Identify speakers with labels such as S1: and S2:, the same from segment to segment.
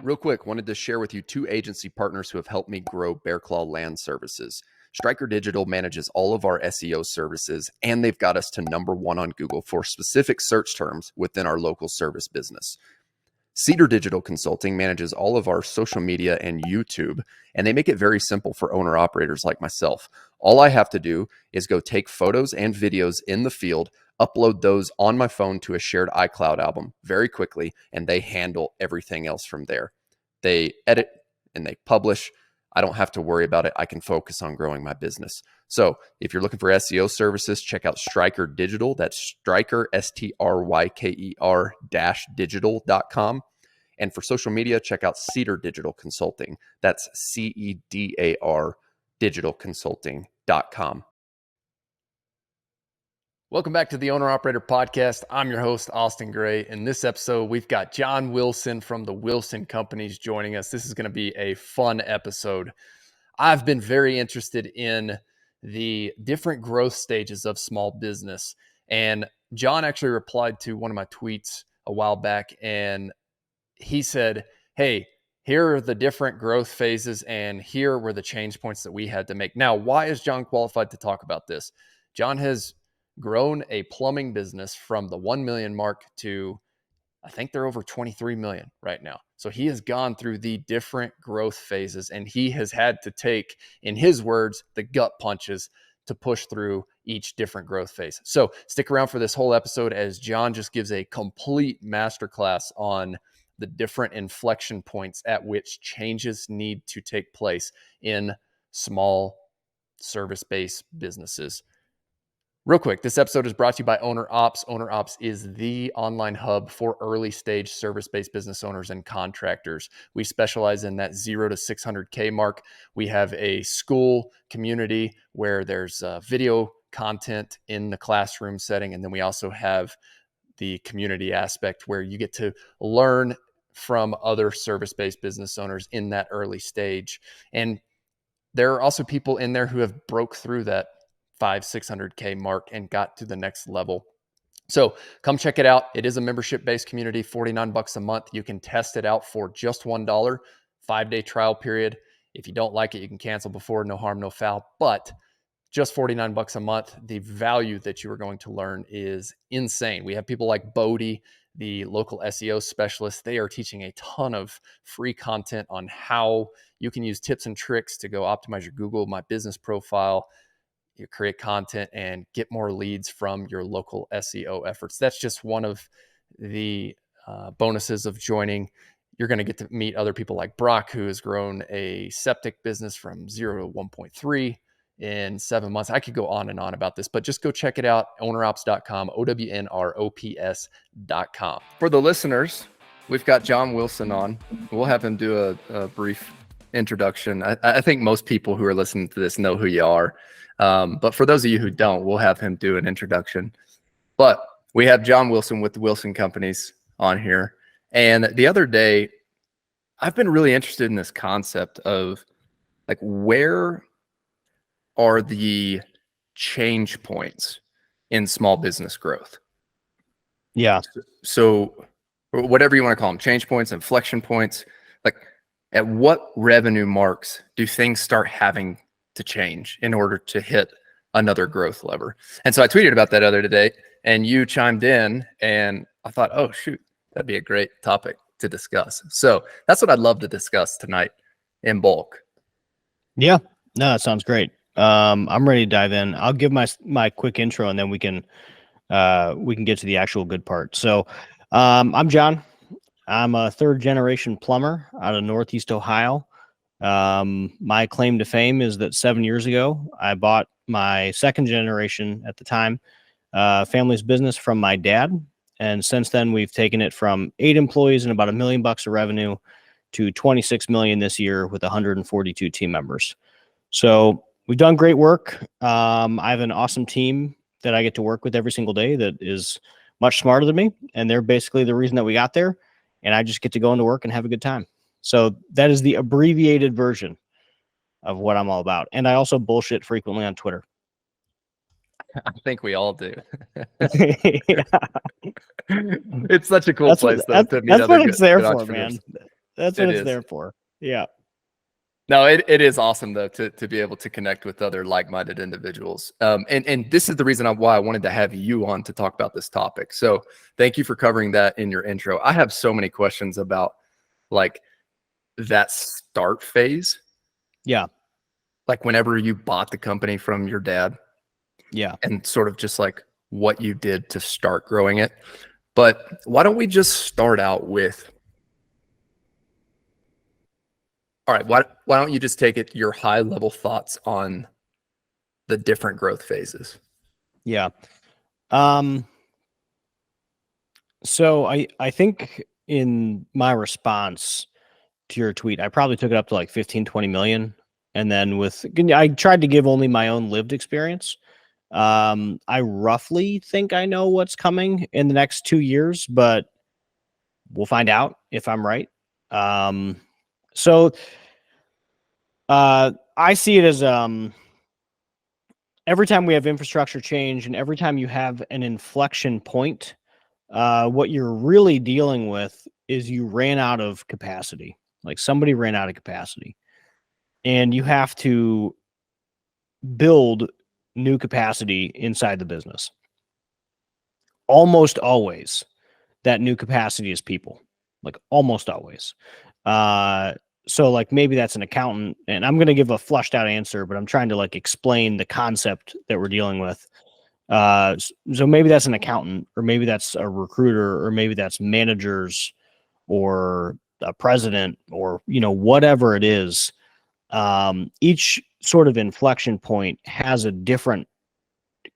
S1: real quick, wanted to share with you 2 agency partners who have helped me grow Bear Claw Land Services. Striker Digital manages all of our SEO services, and they've got us to #1 on Google for specific search terms within our local service business. Cedar Digital Consulting manages all of our social media and YouTube, and they make it very simple for owner-operators like myself. All I have to do is go take photos and videos in the field, upload those on my phone to a shared iCloud album very quickly, and they handle everything else from there. They edit and they publish. I don't have to worry about it. I can focus on growing my business. So if you're looking for SEO services, check out Striker Digital. That's Striker, STRYKER -digital.com. And for social media, check out Cedar Digital Consulting. That's CEDAR digitalconsulting.com. Welcome back to the Owner Operator Podcast. I'm your host, Austin Gray. In this episode, we've got John Wilson from the Wilson Companies joining us. This is going to be a fun episode. I've been very interested in the different growth stages of small business. And John actually replied to one of my tweets a while back, and he said, hey, here are the different growth phases, and here were the change points that we had to make. Now, why is John qualified to talk about this? John has grown a plumbing business from the 1 million mark to, I think they're over 23 million right now. So he has gone through the different growth phases, and he has had to take, in his words, the gut punches to push through each different growth phase. So stick around for this whole episode as John just gives a complete masterclass on the different inflection points at which changes need to take place in small service-based businesses. Real quick, this episode is brought to you by Owner Ops. Owner Ops is the online hub for early stage service-based business owners and contractors. We specialize in that 0 to 600K mark. We have a school community where there's video content in the classroom setting. And then we also have the community aspect where you get to learn from other service-based business owners in that early stage. And there are also people in there who have broke through that 500-600K mark and got to the next level. So come check it out. It is a membership-based community, $49 a month. You can test it out for just $1, 5-day trial period. If you don't like it, you can cancel before, no harm, no foul, but just $49 a month. The value that you are going to learn is insane. We have people like Bodie, the local SEO specialist. They are teaching a ton of free content on how you can use tips and tricks to go optimize your Google My Business profile, you create content, and get more leads from your local SEO efforts. That's just one of the bonuses of joining. You're going to get to meet other people like Brock, who has grown a septic business from 0 to 1.3 in 7 months. I could go on and on about this, but just go check it out. Ownerops.com, OWNROPS.com. For the listeners, we've got John Wilson on. We'll have him do a brief introduction. I think most people who are listening to this know who you are. But for those of you who don't, we'll have him do an introduction. But we have John Wilson with the Wilson Companies on here. And the other day, I've been really interested in this concept of like, where are the change points in small business growth?
S2: Yeah.
S1: So whatever you want to call them, change points, inflection points, like at what revenue marks do things start having to change in order to hit another growth lever? And so I tweeted about that other day, and you chimed in, and I thought, oh shoot, that'd be a great topic to discuss. So that's what I'd love to discuss tonight in bulk.
S2: Yeah, no, that sounds great. I'm ready to dive in. I'll give my quick intro, and then we can get to the actual good part. So I'm John. I'm a 3rd generation plumber out of Northeast Ohio. My claim to fame is that 7 years ago, I bought my 2nd generation at the time, family's business from my dad. And since then, we've taken it from 8 employees and about $1 million of revenue to 26 million this year with 142 team members. So we've done great work. I have an awesome team that I get to work with every single day that is much smarter than me. And they're basically the reason that we got there. And I just get to go into work and have a good time. So that is the abbreviated version of what I'm all about. And I also bullshit frequently on Twitter.
S1: I think we all do.
S2: Yeah.
S1: It's such a cool place though, to meet
S2: that's
S1: other
S2: what it's there for, man. That's what
S1: It
S2: it's
S1: is.
S2: there for. Yeah.
S1: No, it is awesome though to be able to connect with other like-minded individuals. And this is the reason why I wanted to have you on to talk about this topic. So thank you for covering that in your intro. I have so many questions about like that start phase,
S2: Yeah.
S1: like whenever you bought the company from your dad,
S2: Yeah.
S1: and sort of just like what you did to start growing it. But why don't we just start out with, all right, why don't you just take it your high level thoughts on the different growth phases?
S2: Yeah. Um, so I think in my response to your tweet, I probably took it up to like 15, 20 million. And then I tried to give only my own lived experience. I roughly think I know what's coming in the next 2 years, but we'll find out if I'm right. Um, so I see it as every time we have infrastructure change and every time you have an inflection point, what you're really dealing with is you ran out of capacity. Like somebody ran out of capacity, and you have to build new capacity inside the business. Almost always, that new capacity is people. Like almost always. Uh, so like maybe that's an accountant, and I'm going to give a flushed out answer, but I'm trying to like explain the concept that we're dealing with. So maybe that's an accountant, or maybe that's a recruiter, or maybe that's managers, or a president, or whatever it is. Each sort of inflection point has a different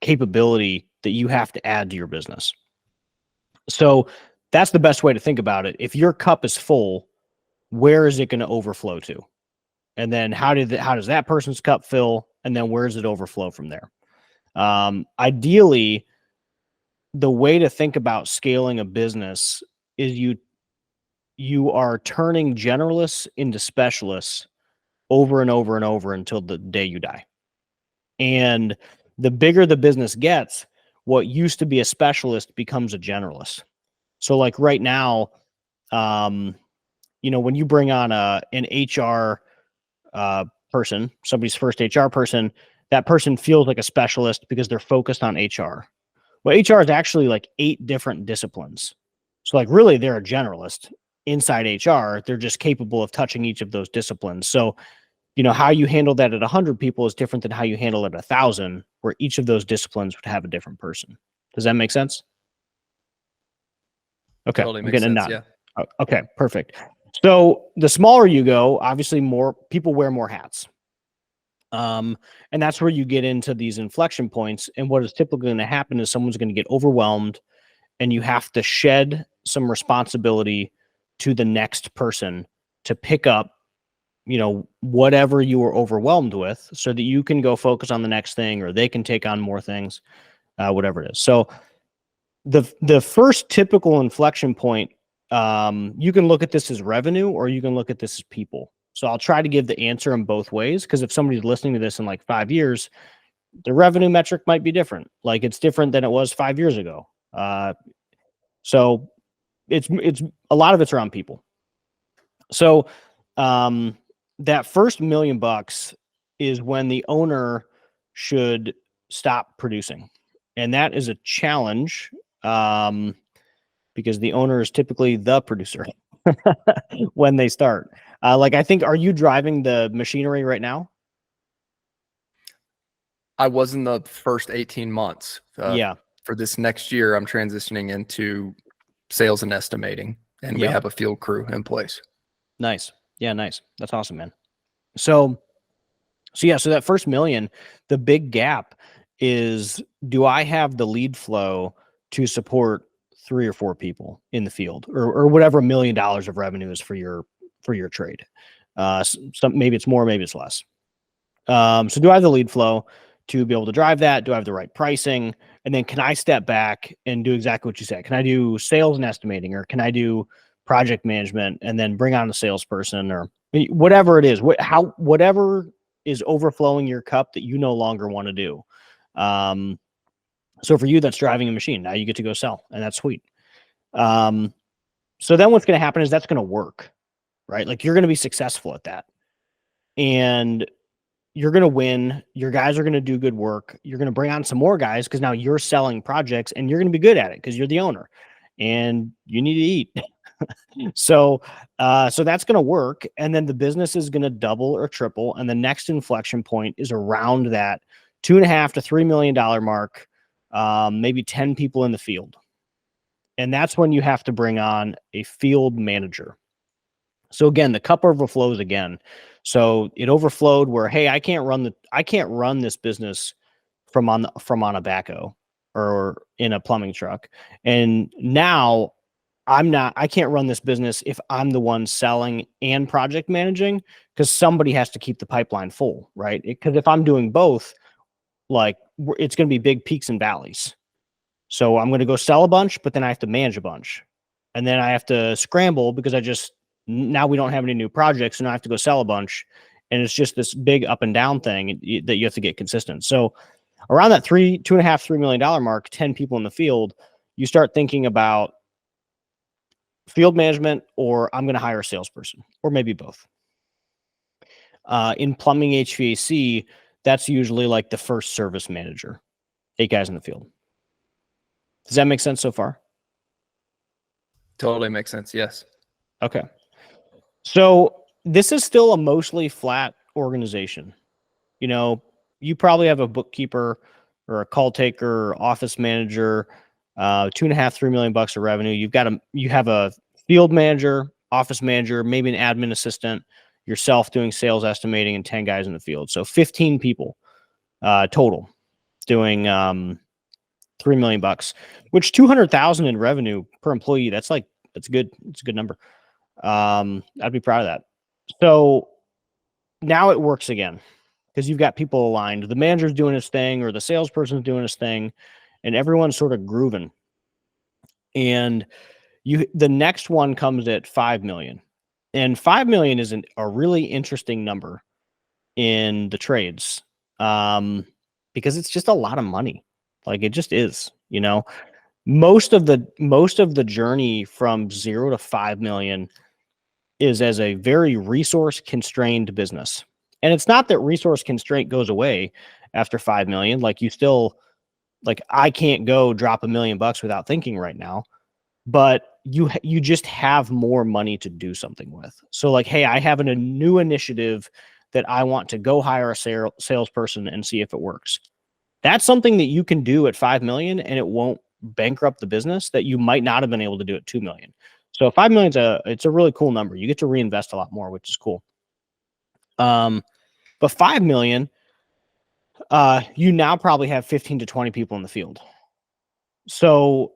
S2: capability that you have to add to your business. So that's the best way to think about it. If your cup is full, where is it going to overflow to? And then how does that person's cup fill? And then where does it overflow from there? Ideally, the way to think about scaling a business is you are turning generalists into specialists over and over and over until the day you die. And the bigger the business gets, what used to be a specialist becomes a generalist. So like right now, when you bring on an HR person, somebody's first HR person, that person feels like a specialist because they're focused on HR. Well, HR is actually like 8 different disciplines. So like really they're a generalist inside HR. They're just capable of touching each of those disciplines. So, how you handle that at 100 people is different than how you handle it at 1,000, where each of those disciplines would have a different person. Does that make sense? Okay,
S1: Totally
S2: I'm
S1: makes
S2: getting a
S1: sense.
S2: nod.
S1: Yeah.
S2: Okay, perfect. So the smaller you go, obviously more people wear more hats. And that's where you get into these inflection points. And what is typically going to happen is someone's going to get overwhelmed, and you have to shed some responsibility to the next person to pick up, whatever you were overwhelmed with, so that you can go focus on the next thing, or they can take on more things, whatever it is. So the first typical inflection point, you can look at this as revenue, or you can look at this as people. So I'll try to give the answer in both ways, because if somebody's listening to this in like 5 years, the revenue metric might be different. Like it's different than it was 5 years ago. So it's a lot of it's around people. So that first $1,000,000 is when the owner should stop producing, and that is a challenge. Because the owner is typically the producer when they start. Like, I think, are you driving the machinery right now?
S1: I was in the first 18 months.
S2: Yeah.
S1: For this next year, I'm transitioning into sales and estimating, and we
S2: Yep.
S1: have a field crew in place.
S2: Nice. Yeah, nice. That's awesome, man. So that first million, the big gap is, do I have the lead flow to support 3 or 4 people in the field, or whatever $1,000,000 of revenue is for your trade? Maybe it's more, maybe it's less. So do I have the lead flow to be able to drive that? Do I have the right pricing? And then can I step back and do exactly what you said? Can I do sales and estimating, or can I do project management and then bring on a salesperson, or whatever it is, whatever is overflowing your cup that you no longer want to do. So for you, that's driving a machine. Now you get to go sell, and that's sweet. So then what's going to happen is that's going to work. right? Like you're going to be successful at that. And you're going to win. Your guys are going to do good work. You're going to bring on some more guys because now you're selling projects and you're going to be good at it because you're the owner and you need to eat. So that's going to work. And then the business is going to double or triple. And the next inflection point is around that $2.5 to $3 million mark, maybe 10 people in the field. And that's when you have to bring on a field manager. So again, the cup overflows again. So it overflowed where, hey, I can't run this business from on a backhoe or in a plumbing truck. And now I can't run this business if I'm the one selling and project managing, because somebody has to keep the pipeline full, right? Because if I'm doing both, like it's going to be big peaks and valleys. So I'm going to go sell a bunch, but then I have to manage a bunch. And then I have to scramble because now we don't have any new projects. So now I have to go sell a bunch. And it's just this big up and down thing that you have to get consistent. So around that $2.5 million mark, 10 people in the field, you start thinking about field management, or I'm going to hire a salesperson, or maybe both. In plumbing HVAC, that's usually like the first service manager, 8 guys in the field. Does that make sense so far?
S1: Totally makes sense. Yes.
S2: Okay. So this is still a mostly flat organization. You know, you probably have a bookkeeper or a call taker or office manager, $2.5, $3 million of revenue. You have a field manager, office manager, maybe an admin assistant, yourself doing sales estimating, and 10 guys in the field. So 15 people total doing $3 million, which 200,000 in revenue per employee. That's good. It's a good number. I'd be proud of that. So now it works again because you've got people aligned. The manager's doing his thing or the salesperson's doing his thing, and everyone's sort of grooving. And the next one comes at 5 million. And 5 million is a really interesting number in the trades, because it's just a lot of money. Like it just is, you know. Most of the journey from 0 to 5 million is as a very resource constrained business. And it's not that resource constraint goes away after 5 million. Like I can't go drop $1 million without thinking right now, but you just have more money to do something with. So like, hey, I have a new initiative that I want to go hire a salesperson and see if it works. That's something that you can do at 5 million and it won't bankrupt the business that you might not have been able to do at 2 million. So 5 million it's a really cool number. You get to reinvest a lot more, which is cool. But 5 million, you now probably have 15 to 20 people in the field. So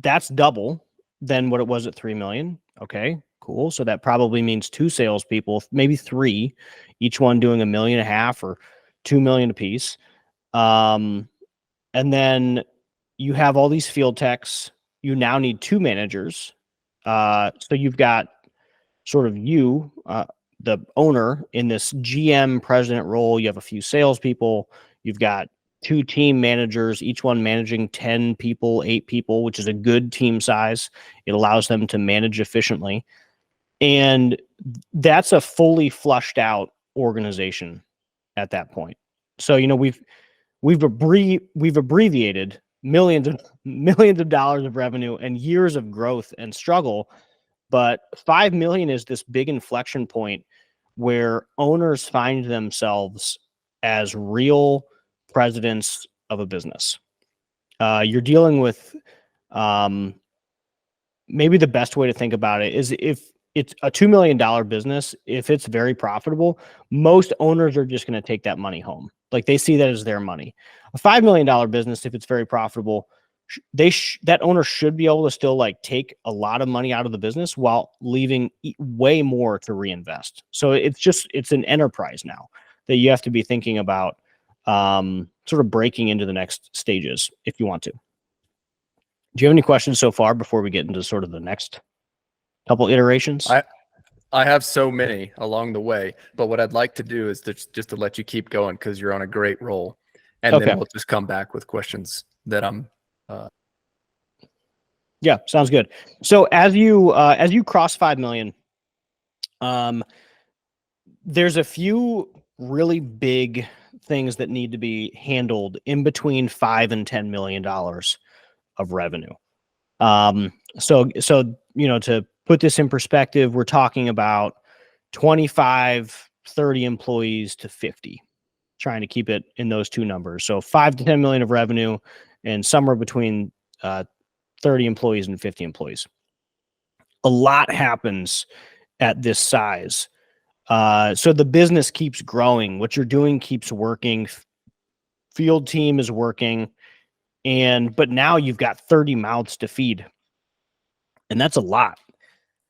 S2: that's double than what it was at 3 million. Okay, cool. So that probably means 2 salespeople, maybe 3, each one doing $1.5 million or 2 million a piece. And then you have all these field techs. You now need 2 managers. So you've got sort of the owner in this GM president role. You have a few salespeople. You've got 2 team managers, each one managing 10 people, 8 people, which is a good team size. It allows them to manage efficiently. And that's a fully flushed out organization at that point. So, you know, we've abbreviated millions of dollars of revenue and years of growth and struggle, but 5 million is this big inflection point where owners find themselves as real presidents of a business. You're dealing with, maybe the best way to think about it is if it's a $2 million business, if it's very profitable, most owners are just going to take that money home. Like they see that as their money. A $5 million business, if it's very profitable, that owner should be able to still like take a lot of money out of the business while leaving way more to reinvest. So it's an enterprise now that you have to be thinking about, sort of breaking into the next stages if you want to. Do you have any questions so far before we get into sort of the next couple iterations?
S1: I have so many along the way, but what I'd like to do is just to let you keep going because you're on a great roll, and then we'll just come back with questions that I'm.
S2: Yeah, sounds good. So as you cross 5 million, Um, there's a few really big things that need to be handled in between $5 and $10 million of revenue. So to put this in perspective, we're talking about 25, 30 employees to 50, trying to keep it in those two numbers. So 5 to 10 million of revenue and somewhere between 30 employees and 50 employees. A lot happens at this size. So the business keeps growing. What you're doing keeps working. Field team is working. But now you've got 30 mouths to feed. And that's a lot,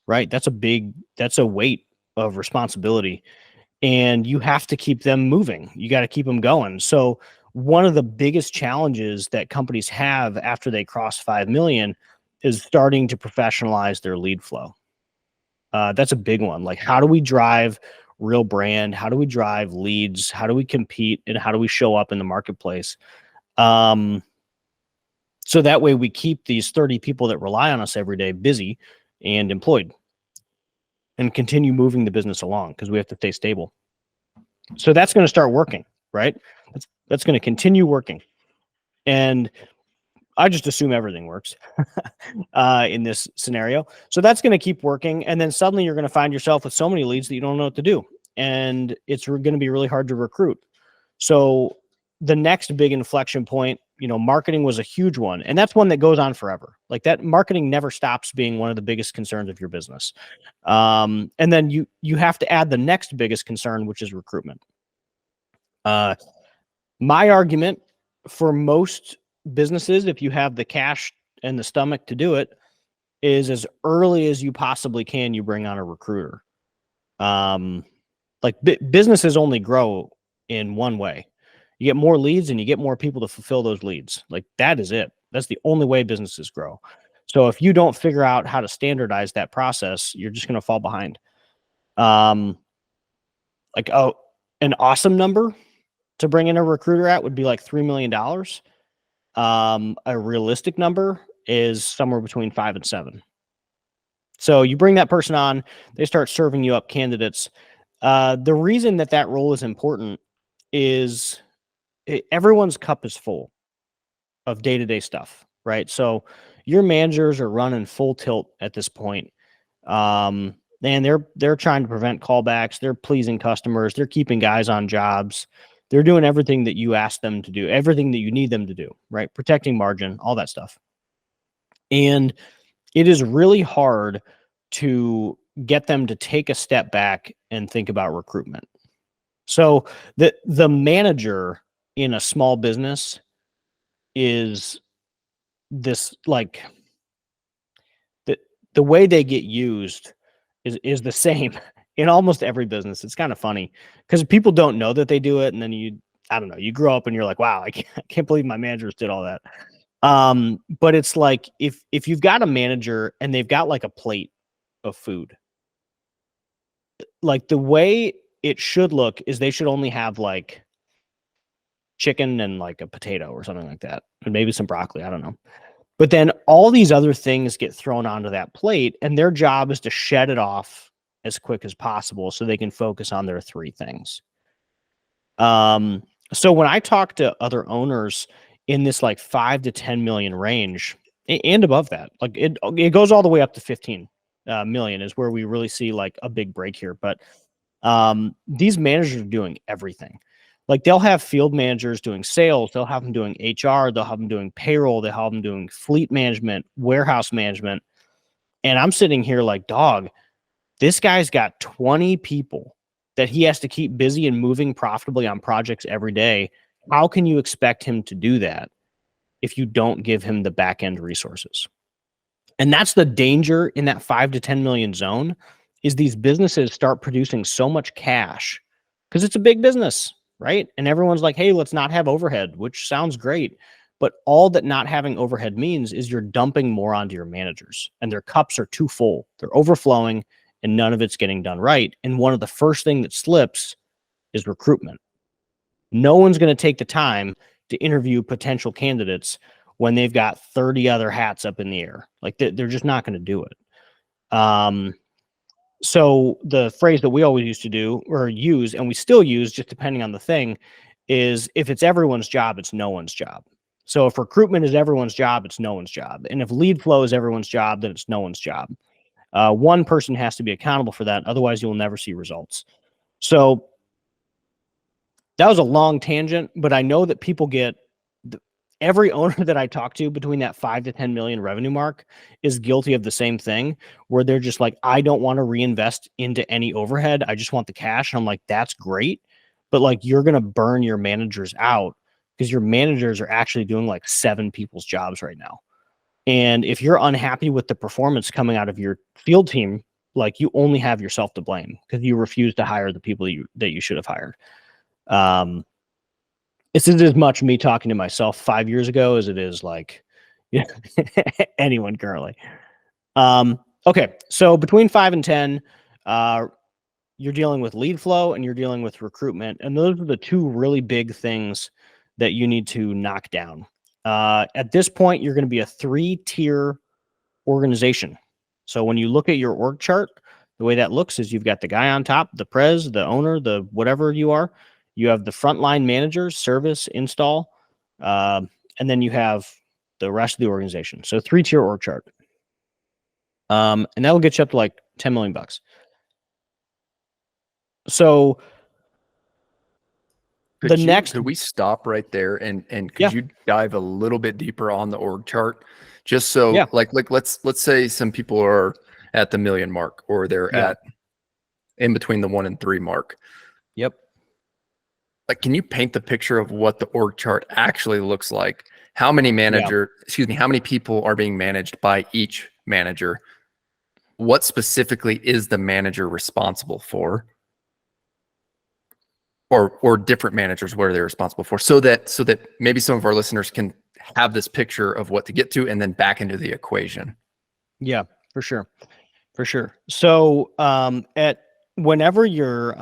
S2: right? That's a weight of responsibility. And you have to keep them moving. You got to keep them going. So one of the biggest challenges that companies have after they cross 5 million is starting to professionalize their lead flow. That's a big one. Like, how do we drive real brand? How do we drive leads? How do we compete? And how do we show up in the marketplace? So that way we keep these 30 people that rely on us every day busy and employed and continue moving the business along, because we have to stay stable. So that's going to start working, right? That's going to continue working. And I just assume everything works in this scenario. So that's going to keep working. And then suddenly you're going to find yourself with so many leads that you don't know what to do. And it's going to be really hard to recruit. So the next big inflection point, marketing was a huge one. And that's one that goes on forever. Like, that marketing never stops being one of the biggest concerns of your business. And then you have to add the next biggest concern, which is recruitment. My argument for most businesses, if you have the cash and the stomach to do it, is as early as you possibly can, you bring on a recruiter. Businesses only grow in one way. You get more leads and you get more people to fulfill those leads. Like, that is it. That's the only way businesses grow. So if you don't figure out how to standardize that process, you're just going to fall behind. An awesome number to bring in a recruiter at would be like $3 million. A realistic number is somewhere between 5 and 7. So you bring that person on, they start serving you up candidates. The reason that role is important is everyone's cup is full of day-to-day stuff, right? So your managers are running full tilt at this point. And they're trying to prevent callbacks. They're pleasing customers. They're keeping guys on jobs. They're doing everything that you ask them to do, everything that you need them to do, right? Protecting margin, all that stuff. And it is really hard to get them to take a step back and think about recruitment. So the manager in a small business is this, like, the way they get used is the same in almost every business. It's kind of funny because people don't know that they do it. And then I don't know, you grow up and you're like, wow, I can't believe my managers did all that. But it's like, if you've got a manager and they've got like a plate of food, like, the way it should look is they should only have like chicken and like a potato or something like that, and maybe some broccoli. I don't know. But then all these other things get thrown onto that plate, and their job is to shed it off as quick as possible so they can focus on their 3 things. So when I talk to other owners in this like 5 to 10 million range and above that, like it goes all the way up to 15 million is where we really see like a big break here. But these managers are doing everything. Like, they'll have field managers doing sales. They'll have them doing HR. They'll have them doing payroll. They'll have them doing fleet management, warehouse management. And I'm sitting here like, dog, this guy's got 20 people that he has to keep busy and moving profitably on projects every day. How can you expect him to do that if you don't give him the back end resources? And that's the danger in that 5 to 10 million zone, is these businesses start producing so much cash because it's a big business, right? And everyone's like, hey, let's not have overhead, which sounds great. But all that not having overhead means is you're dumping more onto your managers, and their cups are too full. They're overflowing and none of it's getting done right. And one of the first thing that slips is recruitment. No one's going to take the time to interview potential candidates when they've got 30 other hats up in the air. Like, they're just not going to do it. So the phrase that we always used to do or use, and we still use, just depending on the thing, is if it's everyone's job, it's no one's job. So if recruitment is everyone's job, it's no one's job. And if lead flow is everyone's job, then it's no one's job. One person has to be accountable for that. Otherwise, you'll never see results. So that was a long tangent, but I know that people get every owner that I talk to between that 5 to 10 million revenue mark is guilty of the same thing, where they're just like, I don't want to reinvest into any overhead. I just want the cash. And I'm like, that's great. But like, you're going to burn your managers out because your managers are actually doing like 7 people's jobs right now. And if you're unhappy with the performance coming out of your field team, like, you only have yourself to blame because you refuse to hire the people that you should have hired. This is as much me talking to myself 5 years ago as it is like, you know, anyone currently. Okay, so between 5 and 10, you're dealing with lead flow and you're dealing with recruitment, and those are the 2 really big things that you need to knock down. At this point, you're going to be a 3-tier organization. So when you look at your org chart, the way that looks is you've got the guy on top, the pres, the owner, the whatever you are. You have the frontline managers, service, install, and then you have the rest of the organization. So 3-tier org chart. And that'll get you up to like 10 million bucks. So
S1: could we stop right there and could
S2: yeah,
S1: you dive a little bit deeper on the org chart? Just so
S2: yeah,
S1: like let's say some people are at the million mark or they're
S2: yeah,
S1: at in between the 1 and 3 mark.
S2: yep.
S1: Like, can you paint the picture of what the org chart actually looks like? How many how many people are being managed by each manager? What specifically is the manager responsible for? Or different managers, what are they responsible for? So that maybe some of our listeners can have this picture of what to get to and then back into the equation.
S2: Yeah, for sure. For sure. So at whenever you're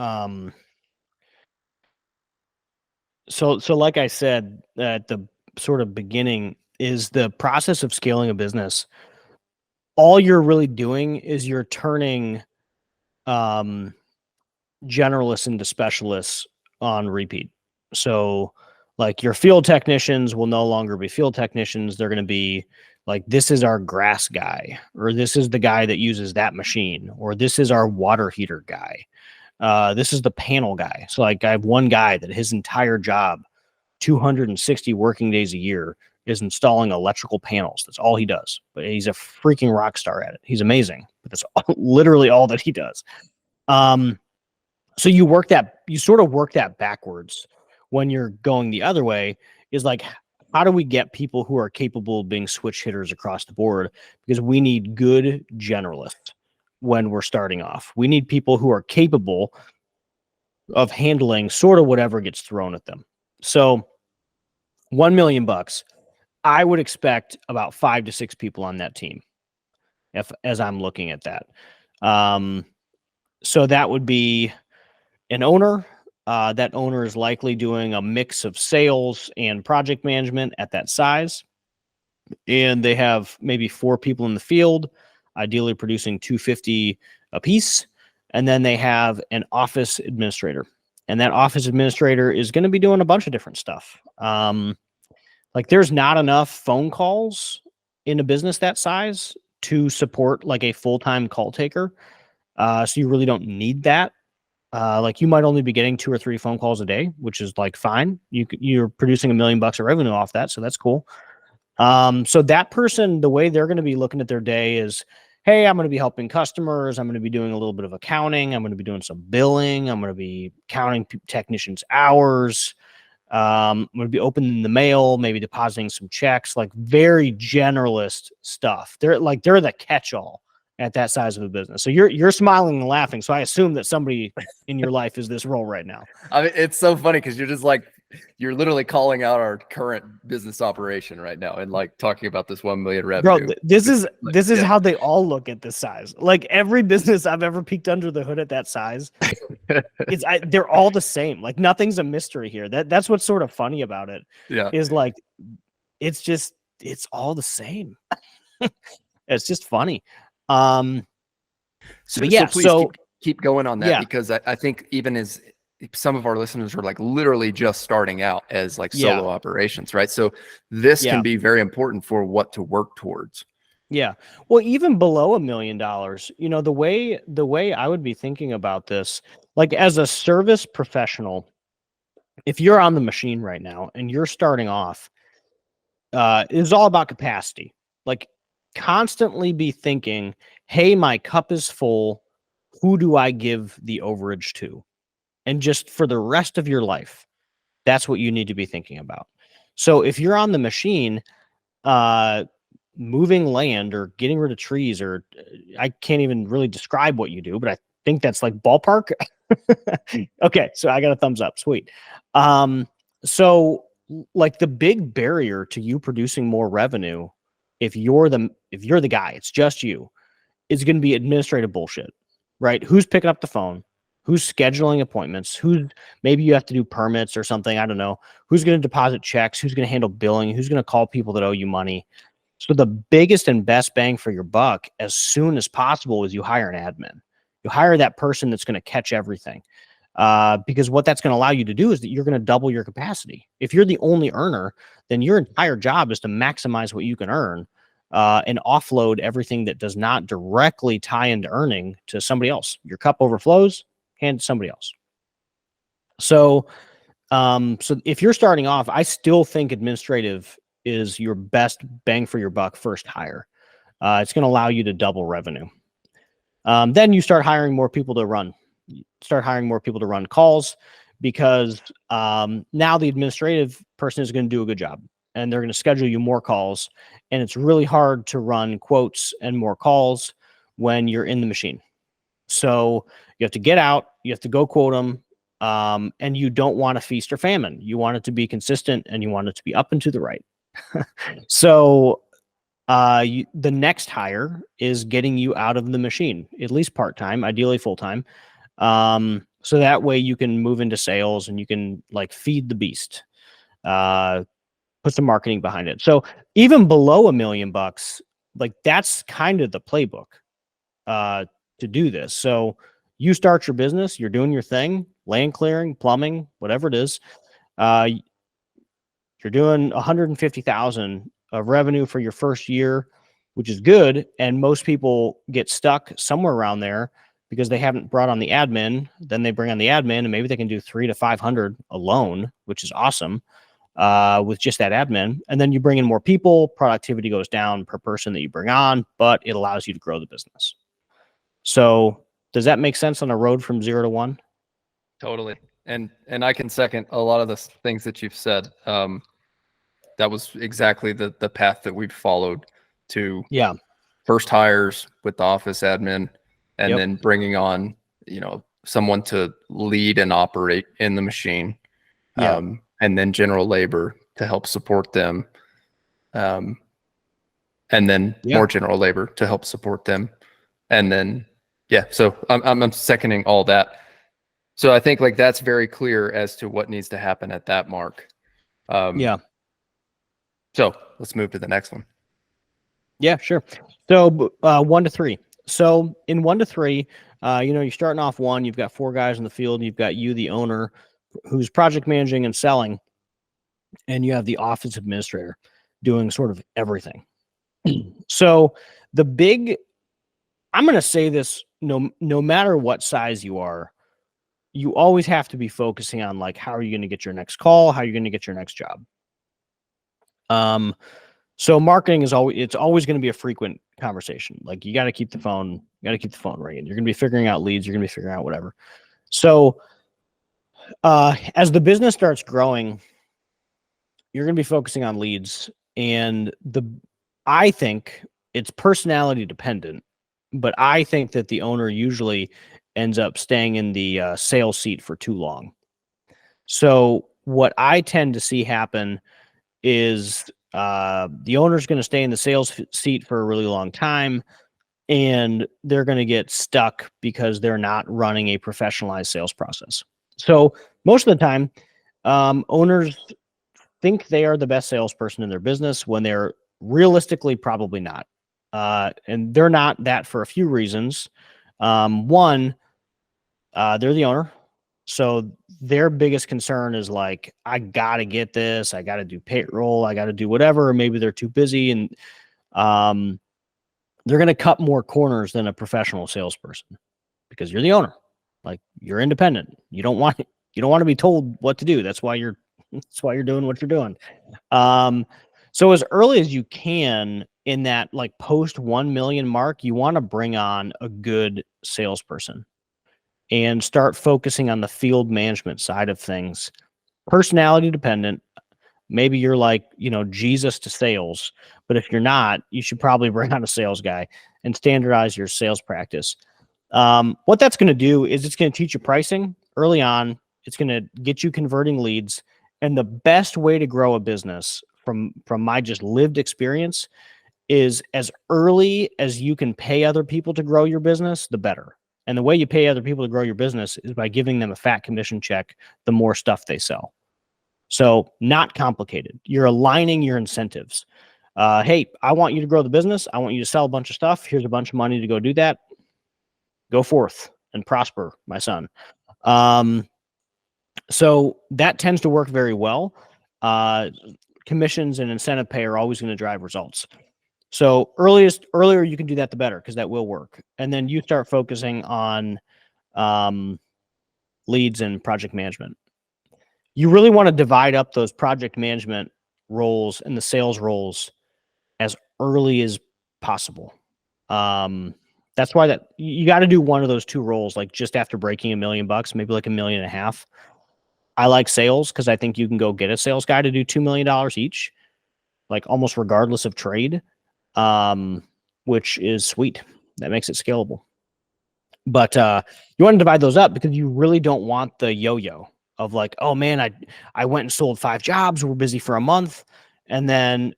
S2: so like I said at the sort of beginning, is the process of scaling a business. All you're really doing is you're turning um generalists into specialists on repeat. So like, your field technicians will no longer be field technicians. They're going to be like, this is our grass guy, or this is the guy that uses that machine, or this is our water heater guy. This is the panel guy. So like, I have one guy that his entire job, 260 working days a year, is installing electrical panels. That's all he does. But he's a freaking rock star at it. He's amazing. But that's literally all that he does. So you sort of work that backwards when you're going the other way, is like, how do we get people who are capable of being switch hitters across the board? Because we need good generalists when we're starting off. We need people who are capable of handling sort of whatever gets thrown at them. So 1 million bucks, I would expect about 5 to 6 people on that team, as I'm looking at that. So that would be an owner. That owner is likely doing a mix of sales and project management at that size. And they have maybe 4 people in the field, ideally producing 250 a piece. And then they have an office administrator. And that office administrator is going to be doing a bunch of different stuff. Like, there's not enough phone calls in a business that size to support like a full-time call taker. So you really don't need that. Like, you might only be getting 2 or 3 phone calls a day, which is like fine. You're producing $1 million of revenue off that, so that's cool. So that person, the way they're going to be looking at their day is, hey, I'm going to be helping customers. I'm going to be doing a little bit of accounting. I'm going to be doing some billing. I'm going to be counting technicians' hours. I'm going to be opening the mail, maybe depositing some checks, like very generalist stuff. They're the catch-all at that size of a business. So you're smiling and laughing. So I assume that somebody in your life is this role right now.
S1: I mean, it's so funny because you're just like, you're literally calling out our current business operation right now and like talking about this 1 million revenue.
S2: Bro, this is how they all look at this size. Like, every business I've ever peeked under the hood at that size, they're all the same. Like, nothing's a mystery here. That's what's sort of funny about it.
S1: Yeah.
S2: Is like, it's all the same. It's just funny. But
S1: So
S2: yeah,
S1: please
S2: so
S1: keep going on that,
S2: yeah,
S1: because I think even as some of our listeners are like literally just starting out as like
S2: yeah,
S1: solo operations, right? So this
S2: yeah.
S1: can be very important for what to work towards.
S2: Yeah. Well, even below $1 million, the way I would be thinking about this, like as a service professional, if you're on the machine right now and you're starting off, it's all about capacity. Like constantly be thinking, hey, my cup is full. Who do I give the overage to? And just for the rest of your life, that's what you need to be thinking about. So if you're on the machine, uh, moving land or getting rid of trees, or I can't even really describe what you do, but I think that's like ballpark. Okay, so I got a thumbs up. Sweet. Um, so like the big barrier to you producing more revenue, if you're the guy, it's just you, is going to be administrative bullshit, right? Who's picking up the phone? Who's scheduling appointments? Who's maybe you have to do permits or something? I don't know. Who's going to deposit checks? Who's going to handle billing? Who's going to call people that owe you money? So the biggest and best bang for your buck as soon as possible is you hire an admin. You hire that person that's going to catch everything. Because what that's going to allow you to do is that you're going to double your capacity. If you're the only earner, then your entire job is to maximize what you can earn, and offload everything that does not directly tie into earning to somebody else. Your cup overflows, hand to somebody else. So if you're starting off, I still think administrative is your best bang for your buck first hire. It's going to allow you to double revenue. Then you start hiring more people to run. Start hiring more people to run calls, because now the administrative person is going to do a good job, and they're going to schedule you more calls. And it's really hard to run quotes and more calls when you're in the machine. So you have to get out, you have to go quote them, and you don't want to feast or famine. You want it to be consistent, and you want it to be up and to the right. So the next hire is getting you out of the machine, at least part-time, ideally full-time. So that way you can move into sales and you can like feed the beast, put some marketing behind it. So even below $1 million, like that's kind of the playbook, to do this. So you start your business, you're doing your thing, land clearing, plumbing, whatever it is. Uh, you're doing 150,000 of revenue for your first year, which is good. And most people get stuck somewhere around there because they haven't brought on the admin. Then they bring on the admin, and maybe they can do 300 to 500 alone, which is awesome, with just that admin. And then you bring in more people, productivity goes down per person that you bring on, but it allows you to grow the business. So does that make sense on a road from 0 to 1?
S1: Totally. And I can second a lot of the things that you've said. That was exactly the path that we've followed to
S2: Yeah.
S1: first hires with the office admin, and
S2: Yep.
S1: then bringing on, someone to lead and operate in the machine.
S2: Yeah.
S1: And then general labor to help support them. And then
S2: Yeah.
S1: more general labor to help support them. And then, yeah, so I'm seconding all that. So I think like that's very clear as to what needs to happen at that mark.
S2: Yeah.
S1: So let's move to the next one.
S2: Yeah, sure. So 1 to 3. So in 1 to 3, you're starting off one, you've got 4 guys in the field, you've got you, the owner, who's project managing and selling, and you have the office administrator doing sort of everything. So the big, I'm going to say this, no matter what size you are, you always have to be focusing on like, how are you going to get your next call? How are you going to get your next job? So marketing is always going to be a frequent conversation. Like you got to keep the phone ringing. You're going to be figuring out leads. You're going to be figuring out whatever. So as the business starts growing, you're going to be focusing on leads, and I think it's personality dependent, but I think that the owner usually ends up staying in the sales seat for too long. So what I tend to see happen is the owner's going to stay in the sales seat for a really long time, and they're going to get stuck because they're not running a professionalized sales process. So most of the time, owners think they are the best salesperson in their business when they're realistically probably not. And they're not that for a few reasons. One, they're the owner. So their biggest concern is like, I got to get this. I got to do payroll. I got to do whatever. Or maybe they're too busy, and they're going to cut more corners than a professional salesperson because you're the owner. Like, you're independent. You don't want to be told what to do. That's why you're doing what you're doing. So as early as you can in that like post 1 million mark, you want to bring on a good salesperson and start focusing on the field management side of things. Personality dependent. Maybe you're like, Jesus to sales, but if you're not, you should probably bring on a sales guy and standardize your sales practice. What that's going to do is it's going to teach you pricing early on. It's going to get you converting leads. And the best way to grow a business from my just lived experience is as early as you can pay other people to grow your business, the better. And the way you pay other people to grow your business is by giving them a fat commission check the more stuff they sell. So not complicated. You're aligning your incentives. Hey, I want you to grow the business. I want you to sell a bunch of stuff. Here's a bunch of money to go do that. Go forth and prosper, my son. So that tends to work very well. Commissions and incentive pay are always going to drive results. So earlier you can do that, the better, because that will work. And then you start focusing on leads and project management. You really want to divide up those project management roles and the sales roles as early as possible. That's why that you got to do one of those two roles, like just after breaking $1 million, maybe like $1.5 million. I like sales because I think you can go get a sales guy to do $2 million each, like almost regardless of trade, which is sweet. That makes it scalable. But you want to divide those up because you really don't want the yo-yo of like, oh man, I went and sold 5 jobs. We're busy for a month. And then,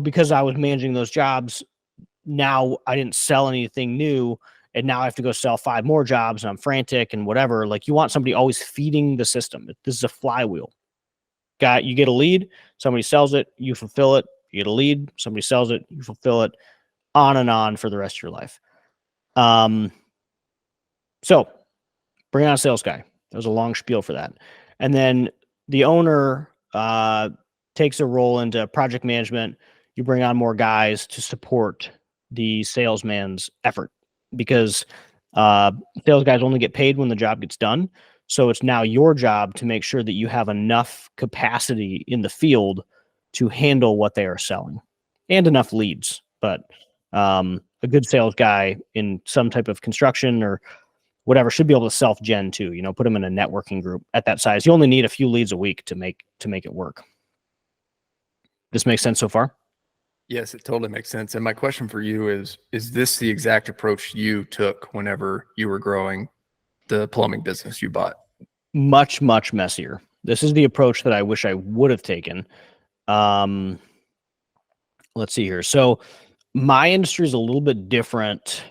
S2: because I was managing those jobs, now I didn't sell anything new. And now I have to go sell 5 more jobs and I'm frantic and whatever. Like, you want somebody always feeding the system. This is a flywheel. You get a lead, somebody sells it, you fulfill it. You get a lead, somebody sells it, you fulfill it, on and on for the rest of your life. So bring on a sales guy. That was a long spiel for that. And then the owner takes a role into project management. You bring on more guys to support the salesman's effort, because sales guys only get paid when the job gets done. So it's now your job to make sure that you have enough capacity in the field to handle what they are selling and enough leads. But a good sales guy in some type of construction or whatever should be able to self-gen too, put them in a networking group at that size. You only need a few leads a week to make it work. This makes sense so far?
S1: Yes, it totally makes sense. And my question for you is this the exact approach you took whenever you were growing the plumbing business you bought?
S2: Much, much messier. This is the approach that I wish I would have taken. Let's see here. So my industry is a little bit different.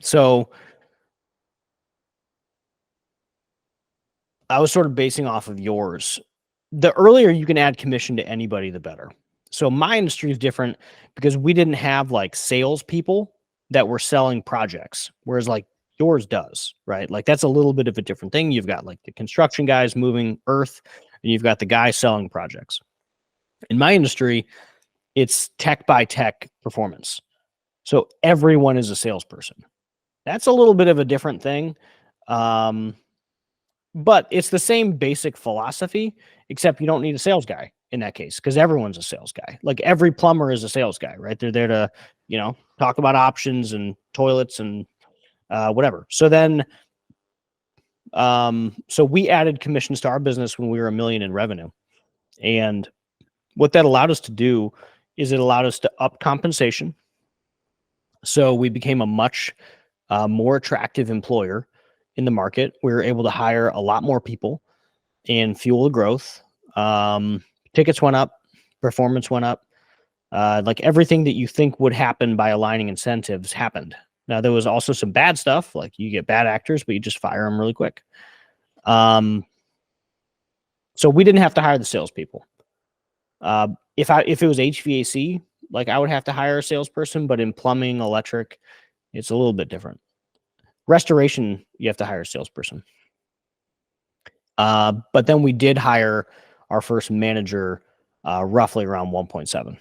S2: So I was sort of basing off of yours. The earlier you can add commission to anybody, the better. So my industry is different because we didn't have like salespeople that were selling projects, whereas like yours does, right? Like, that's a little bit of a different thing. You've got like the construction guys moving earth, and you've got the guy selling projects. In my industry, it's tech by tech performance. So everyone is a salesperson. That's a little bit of a different thing. But it's the same basic philosophy, except you don't need a sales guy in that case, because everyone's a sales guy. Like, every plumber is a sales guy, right? They're there to, talk about options and toilets and whatever. So then, so we added commissions to our business when we were $1 million in revenue. And what that allowed us to do is it allowed us to up compensation. So we became a much more attractive employer in the market. We were able to hire a lot more people and fuel the growth. Tickets went up, performance went up. Like, everything that you think would happen by aligning incentives happened. Now, there was also some bad stuff, like you get bad actors, but you just fire them really quick. So we didn't have to hire the salespeople. If it was HVAC, like, I would have to hire a salesperson, but in plumbing, electric, It's a little bit different. Restoration, you have to hire a salesperson. But then we did hire our first manager roughly around 1.7.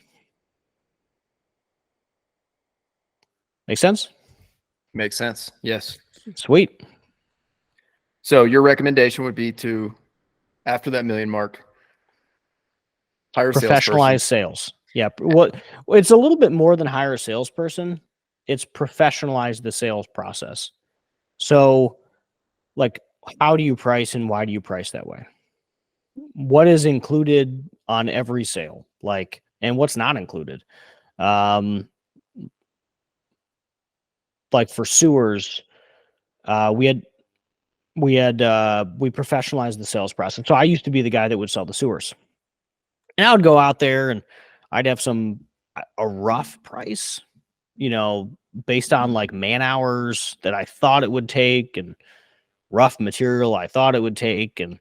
S2: Make sense?
S1: Makes sense. Yes.
S2: Sweet.
S1: So your recommendation would be to, after that million mark, hire a salesperson.
S2: Professionalized sales. Yeah. It's a little bit more than hire a salesperson. It's professionalize the sales process. So, like, how do you price and why do you price that way? What is included on every sale? Like, and what's not included? Like for sewers, we professionalized the sales process. So I used to be the guy that would sell the sewers. And I would go out there and I'd have a rough price, based on like man hours that I thought it would take and rough material I thought it would take. And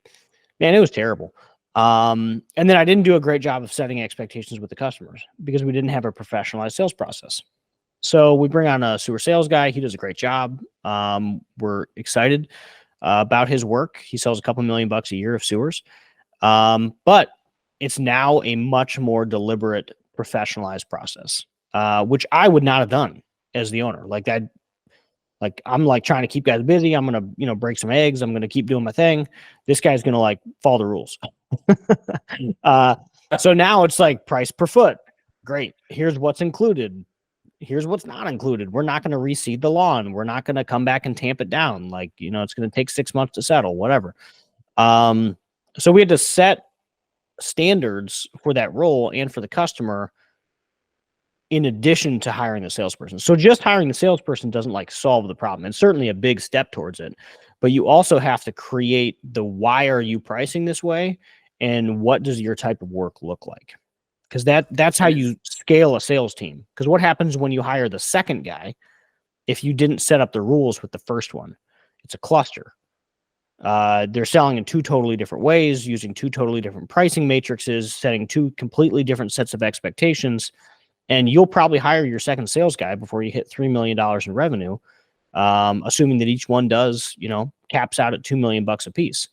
S2: man, it was terrible. And then I didn't do a great job of setting expectations with the customers because we didn't have a professionalized sales process. So we bring on a sewer sales guy. He does a great job. We're excited about his work. He sells a couple $1,000,000 a year of sewers. But it's now a much more deliberate, professionalized process, which I would not have done as the owner. Like that, like I'm like trying to keep guys busy. I'm gonna, break some eggs. I'm gonna keep doing my thing. This guy's gonna like follow the rules. So now it's like price per foot. Great. Here's what's included. Here's what's not included. We're not going to reseed the lawn. We're not going to come back and tamp it down. Like, it's going to take 6 months to settle, whatever. So we had to set standards for that role and for the customer in addition to hiring the salesperson. So just hiring the salesperson doesn't like solve the problem. It's certainly a big step towards it, but you also have to create the why are you pricing this way and what does your type of work look like? Because that's how you scale a sales team. Because what happens when you hire the second guy if you didn't set up the rules with the first one? It's a cluster. They're selling in two totally different ways, using two totally different pricing matrices, setting two completely different sets of expectations. And you'll probably hire your second sales guy before you hit $3 million in revenue, assuming that each one does, caps out at $2 million a piece.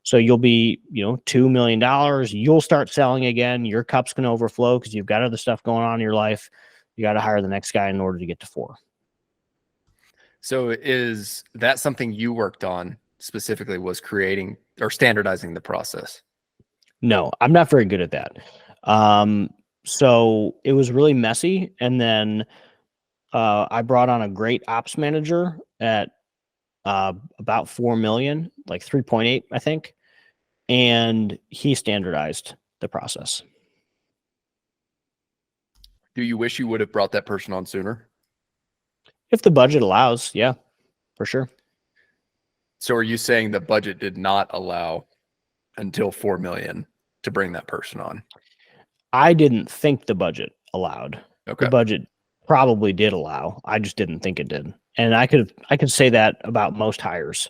S2: So you'll be, $2 million. You'll start selling again. Your cup's going to overflow because you've got other stuff going on in your life. You got to hire the next guy in order to get to 4.
S1: So is that something you worked on specifically, was creating or standardizing the process?
S2: No, I'm not very good at that. So it was really messy. And then I brought on a great ops manager at about 4 million, like 3.8, I think. And he standardized the process.
S1: Do you wish you would have brought that person on sooner?
S2: If the budget allows, yeah, for sure.
S1: So are you saying the budget did not allow until 4 million to bring that person on?
S2: I didn't think the budget allowed.
S1: Okay.
S2: The budget probably did allow. I just didn't think it did. And I could say that about most hires.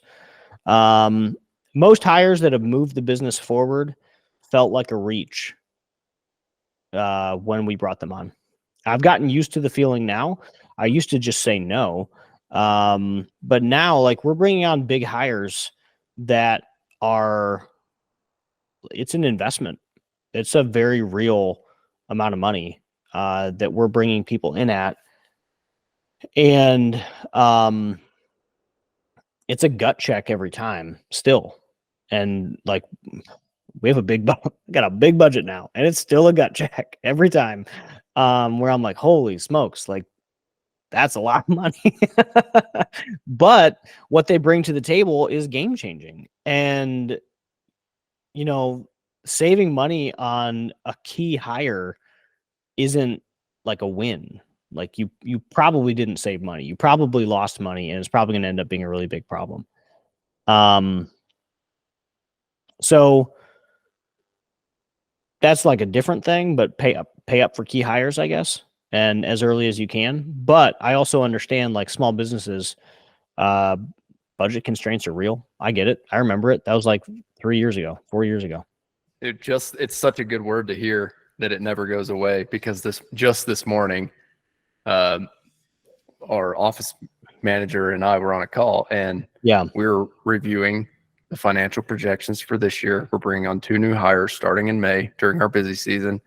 S2: Most hires that have moved the business forward felt like a reach when we brought them on. I've gotten used to the feeling now. I used to just say no. But now, like, we're bringing on big hires that it's an investment. It's a very real amount of money that we're bringing people in at. And it's a gut check every time still. And like, we have got a big budget now, and it's still a gut check every time. Where I'm like, holy smokes, like that's a lot of money. But what they bring to the table is game changing. And, saving money on a key hire isn't like a win. Like you probably didn't save money. You probably lost money, and it's probably going to end up being a really big problem. So that's like a different thing, but pay up for key hires, I guess, and as early as you can. But I also understand, like, small businesses, budget constraints are real. I get it. I remember it. That was like 3 years ago, 4 years ago.
S1: It's such a good word to hear that it never goes away, because this morning, our office manager and I were on a call, and
S2: Yeah.
S1: we were reviewing the financial projections for this year. We're bringing on 2 new hires starting in May during our busy season.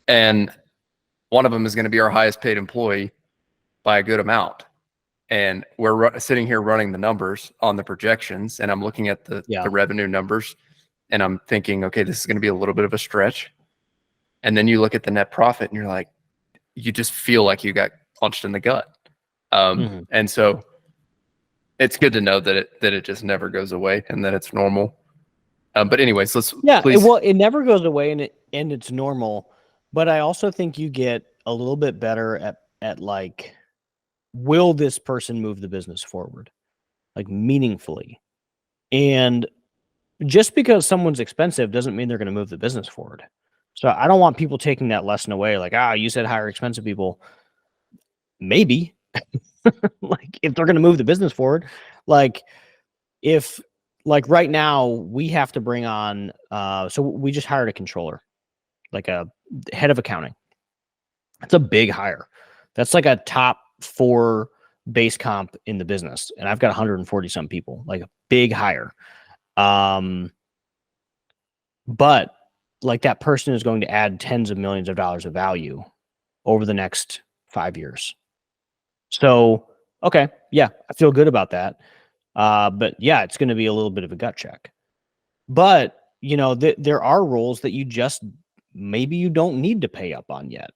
S1: And one of them is going to be our highest paid employee by a good amount. And we're sitting here running the numbers on the projections, and I'm looking at the revenue numbers, and I'm thinking, okay, this is going to be a little bit of a stretch. And then you look at the net profit, and you're like, you just feel like you got punched in the gut. And so it's good to know that it just never goes away and that it's normal. But anyways,
S2: it never goes away, and it's normal. But I also think you get a little bit better at like, will this person move the business forward, like meaningfully? And just because someone's expensive doesn't mean they're going to move the business forward. So I don't want people taking that lesson away. Like, you said hire expensive people. Maybe like if they're going to move the business forward, like if like right now we have to bring on, so we just hired a controller, like a head of accounting. It's a big hire. That's like a top 4 base comp in the business. And I've got 140 some people, like a big hire. But like that person is going to add tens of millions of dollars of value over the next 5 years. So, okay. Yeah, I feel good about that. But yeah, it's going to be a little bit of a gut check. But, you know, there are roles that you just, maybe you don't need to pay up on yet,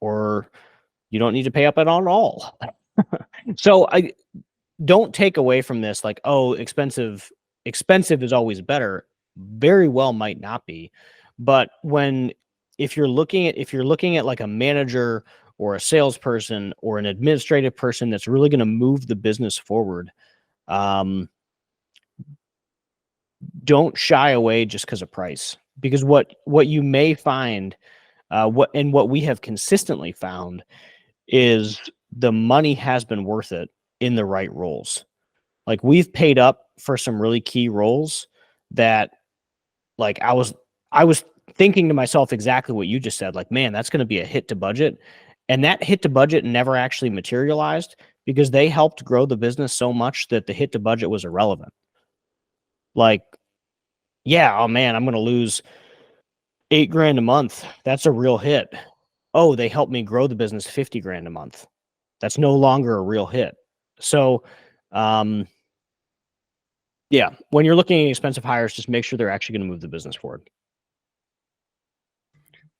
S2: or you don't need to pay up at all. So I don't take away from this like, oh, expensive is always better. Very well might not be. But if you're looking at like a manager or a salesperson or an administrative person that's really going to move the business forward, don't shy away just because of price. Because what you may find, what we have consistently found, is the money has been worth it in the right roles. Like we've paid up for some really key roles that, like, I was thinking to myself exactly what you just said. Like, man, that's going to be a hit to budget. And that hit to budget never actually materialized because they helped grow the business so much that the hit to budget was irrelevant. Like, yeah, oh man, I'm going to lose $8,000 a month. That's a real hit. Oh, they helped me grow the business $50,000 a month. That's no longer a real hit. So, yeah, when you're looking at expensive hires, just make sure they're actually going to move the business forward.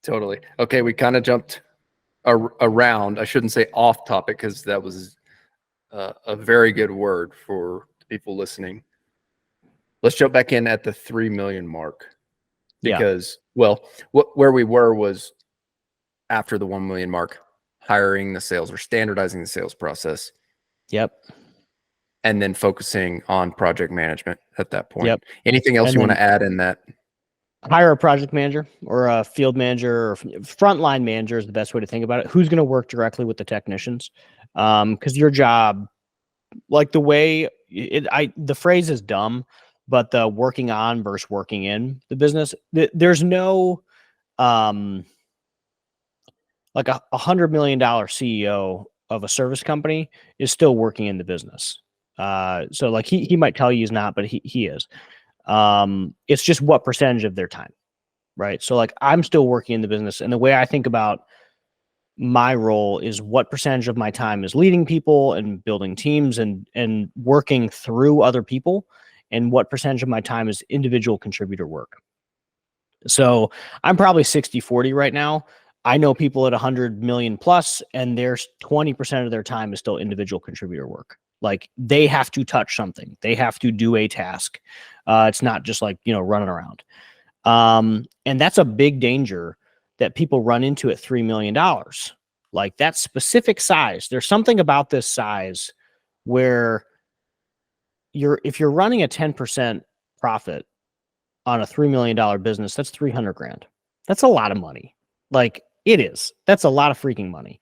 S1: Totally. Okay, we kind of jumped around. I shouldn't say off topic because that was a very good word for people listening. Let's jump back in at the 3 million mark because, well, where we were was after the 1 million mark, hiring the sales or standardizing the sales process.
S2: Yep.
S1: And then focusing on project management at that point. Yep. Anything else you want to add in that?
S2: Hire a project manager or a field manager or frontline manager is the best way to think about it. Who's going to work directly with the technicians? Because your job, like the phrase is dumb, but the working on versus working in the business, there's no, like a $100 million CEO of a service company is still working in the business. So like he might tell you he's not, but he is. It's just what percentage of their time, right? So like I'm still working in the business, and the way I think about my role is what percentage of my time is leading people and building teams and working through other people, and what percentage of my time is individual contributor work. So I'm probably 60-40 right now. I know people at 100 million plus, and there's 20% of their time is still individual contributor work. Like they have to touch something. They have to do a task. It's not just like, running around. And that's a big danger that people run into at $3 million. Like that specific size. There's something about this size where if you're running a 10% profit on a $3 million business, that's $300,000. That's a lot of money. Like it is. That's a lot of freaking money.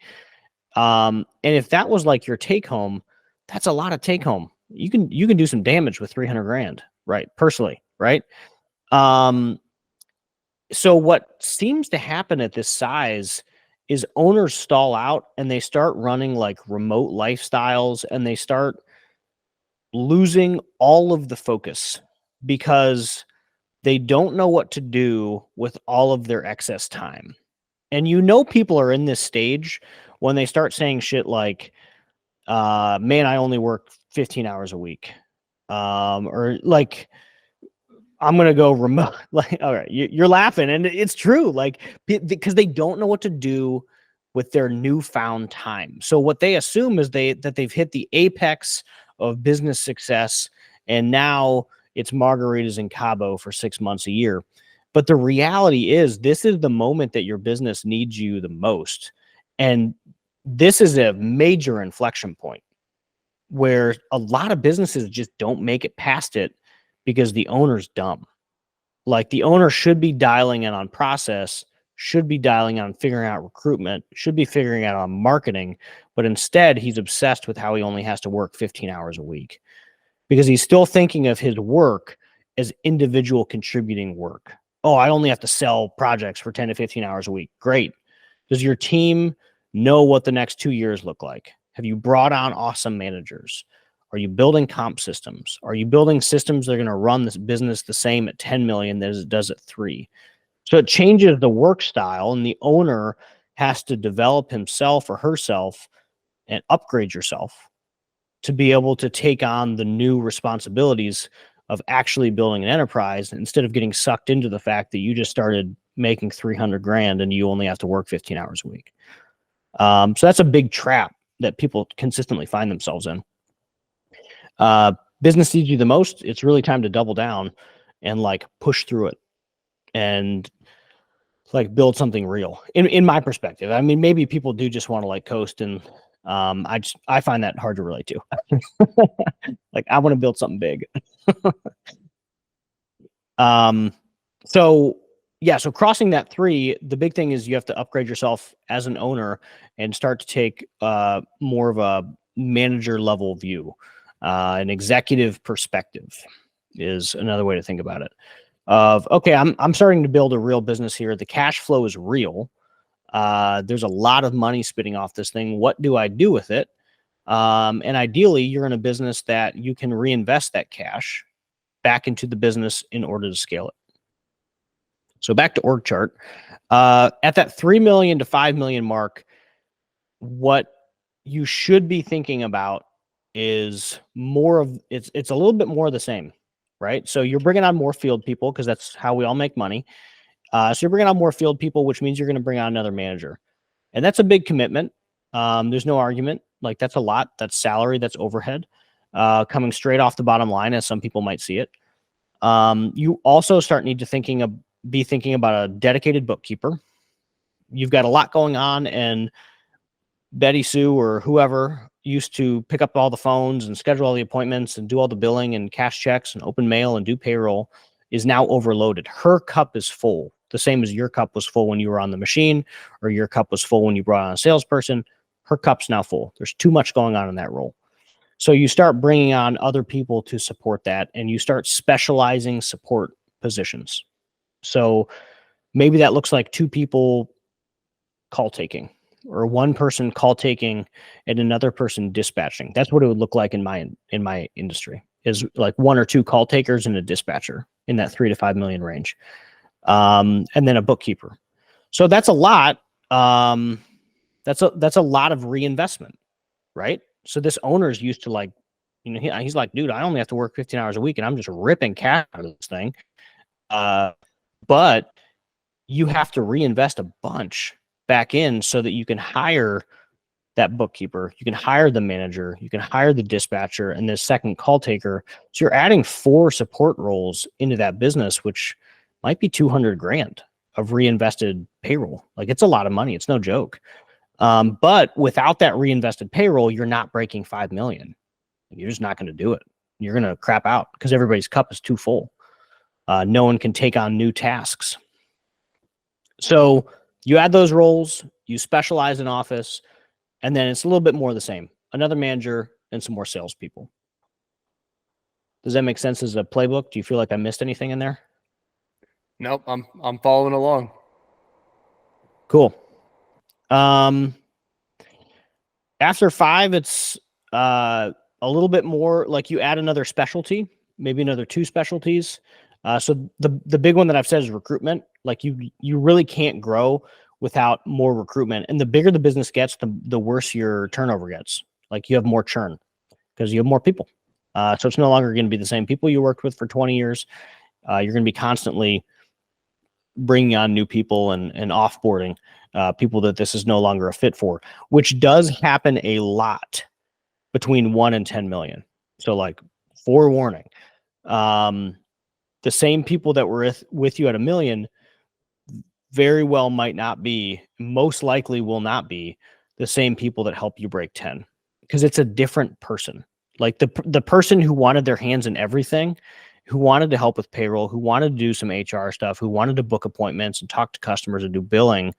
S2: And if that was like your take home, that's a lot of take home. You can do some damage with $300,000, right? Personally, right? So what seems to happen at this size is owners stall out and they start running like remote lifestyles, and they start losing all of the focus because they don't know what to do with all of their excess time. And people are in this stage when they start saying shit like, man, I only work 15 hours a week. Or like, I'm going to go remote. Like, all right, you're laughing. And it's true. Like, because they don't know what to do with their newfound time. So what they assume is that they've hit the apex of business success, and now it's margaritas in Cabo for 6 months a year. But the reality is, this is the moment that your business needs you the most. And this is a major inflection point where a lot of businesses just don't make it past it because the owner's dumb. Like, the owner should be dialing in on process, should be dialing on figuring out recruitment, should be figuring out on marketing, but instead he's obsessed with how he only has to work 15 hours a week because he's still thinking of his work as individual contributing work. Oh, I only have to sell projects for 10 to 15 hours a week. Great. Does your team know what the next 2 years look like? Have you brought on awesome managers? Are you building comp systems? Are you building systems that are going to run this business the same at 10 million as it does at 3? So it changes the work style, and the owner has to develop himself or herself and upgrade yourself to be able to take on the new responsibilities of actually building an enterprise instead of getting sucked into the fact that you just started making 300 grand and you only have to work 15 hours a week. So that's a big trap that people consistently find themselves in. Business needs you the most. It's really time to double down and like push through it and like build something real. In my perspective, I mean, maybe people do just want to like coast, and I find that hard to relate to. Like, I want to build something big. So yeah, so crossing that 3, the big thing is you have to upgrade yourself as an owner and start to take more of a manager level view. An executive perspective is another way to think about it. Of, okay, I'm starting to build a real business here. The cash flow is real. There's a lot of money spitting off this thing. What do I do with it? And ideally, you're in a business that you can reinvest that cash back into the business in order to scale it. So back to org chart. At that 3 million to 5 million mark, what you should be thinking about is more of it's a little bit more of the same, right? So you're bringing on more field people because that's how we all make money. So you're bringing on more field people, which means you're going to bring on another manager, and that's a big commitment. There's no argument. Like, that's a lot. That's salary. That's overhead coming straight off the bottom line, as some people might see it. You also need to be thinking about a dedicated bookkeeper. You've got a lot going on, and Betty Sue or whoever used to pick up all the phones and schedule all the appointments and do all the billing and cash checks and open mail and do payroll is now overloaded. Her cup is full, the same as your cup was full when you were on the machine, or your cup was full when you brought on a salesperson. Her cup's now full. There's too much going on in that role. So you start bringing on other people to support that, and you start specializing support positions. So maybe that looks like 2 people call taking, or 1 person call taking and another person dispatching. That's what it would look like in my industry, is like 1 or 2 call takers and a dispatcher in that 3 to 5 million range. And then a bookkeeper. So that's a lot. That's a lot of reinvestment, right? So this owner's used to, like, he's like, dude, I only have to work 15 hours a week and I'm just ripping cash out of this thing. But you have to reinvest a bunch back in so that you can hire that bookkeeper, you can hire the manager, you can hire the dispatcher and the second call taker. So you're adding 4 support roles into that business, which might be 200 grand of reinvested payroll. Like, it's a lot of money. It's no joke. But without that reinvested payroll, you're not breaking 5 million. You're just not going to do it. You're going to crap out because everybody's cup is too full. No one can take on new tasks. So you add those roles, you specialize in office, and then it's a little bit more of the same. Another manager and some more salespeople. Does that make sense as a playbook? Do you feel like I missed anything in there?
S1: Nope, I'm following along.
S2: Cool. After 5, it's a little bit more like you add another specialty, maybe another 2 specialties. So the big one that I've said is recruitment. Like you really can't grow without more recruitment. And the bigger the business gets, the worse your turnover gets. Like you have more churn because you have more people. So it's no longer going to be the same people you worked with for 20 years. You're going to be constantly bringing on new people and offboarding people that this is no longer a fit for, which does happen a lot between 1 and 10 million. So like forewarning, the same people that were with you at 1 million very well might not be, most likely will not be the same people that help you break 10 because it's a different person. Like the person who wanted their hands in everything, who wanted to help with payroll, who wanted to do some HR stuff, who wanted to book appointments and talk to customers and do billing,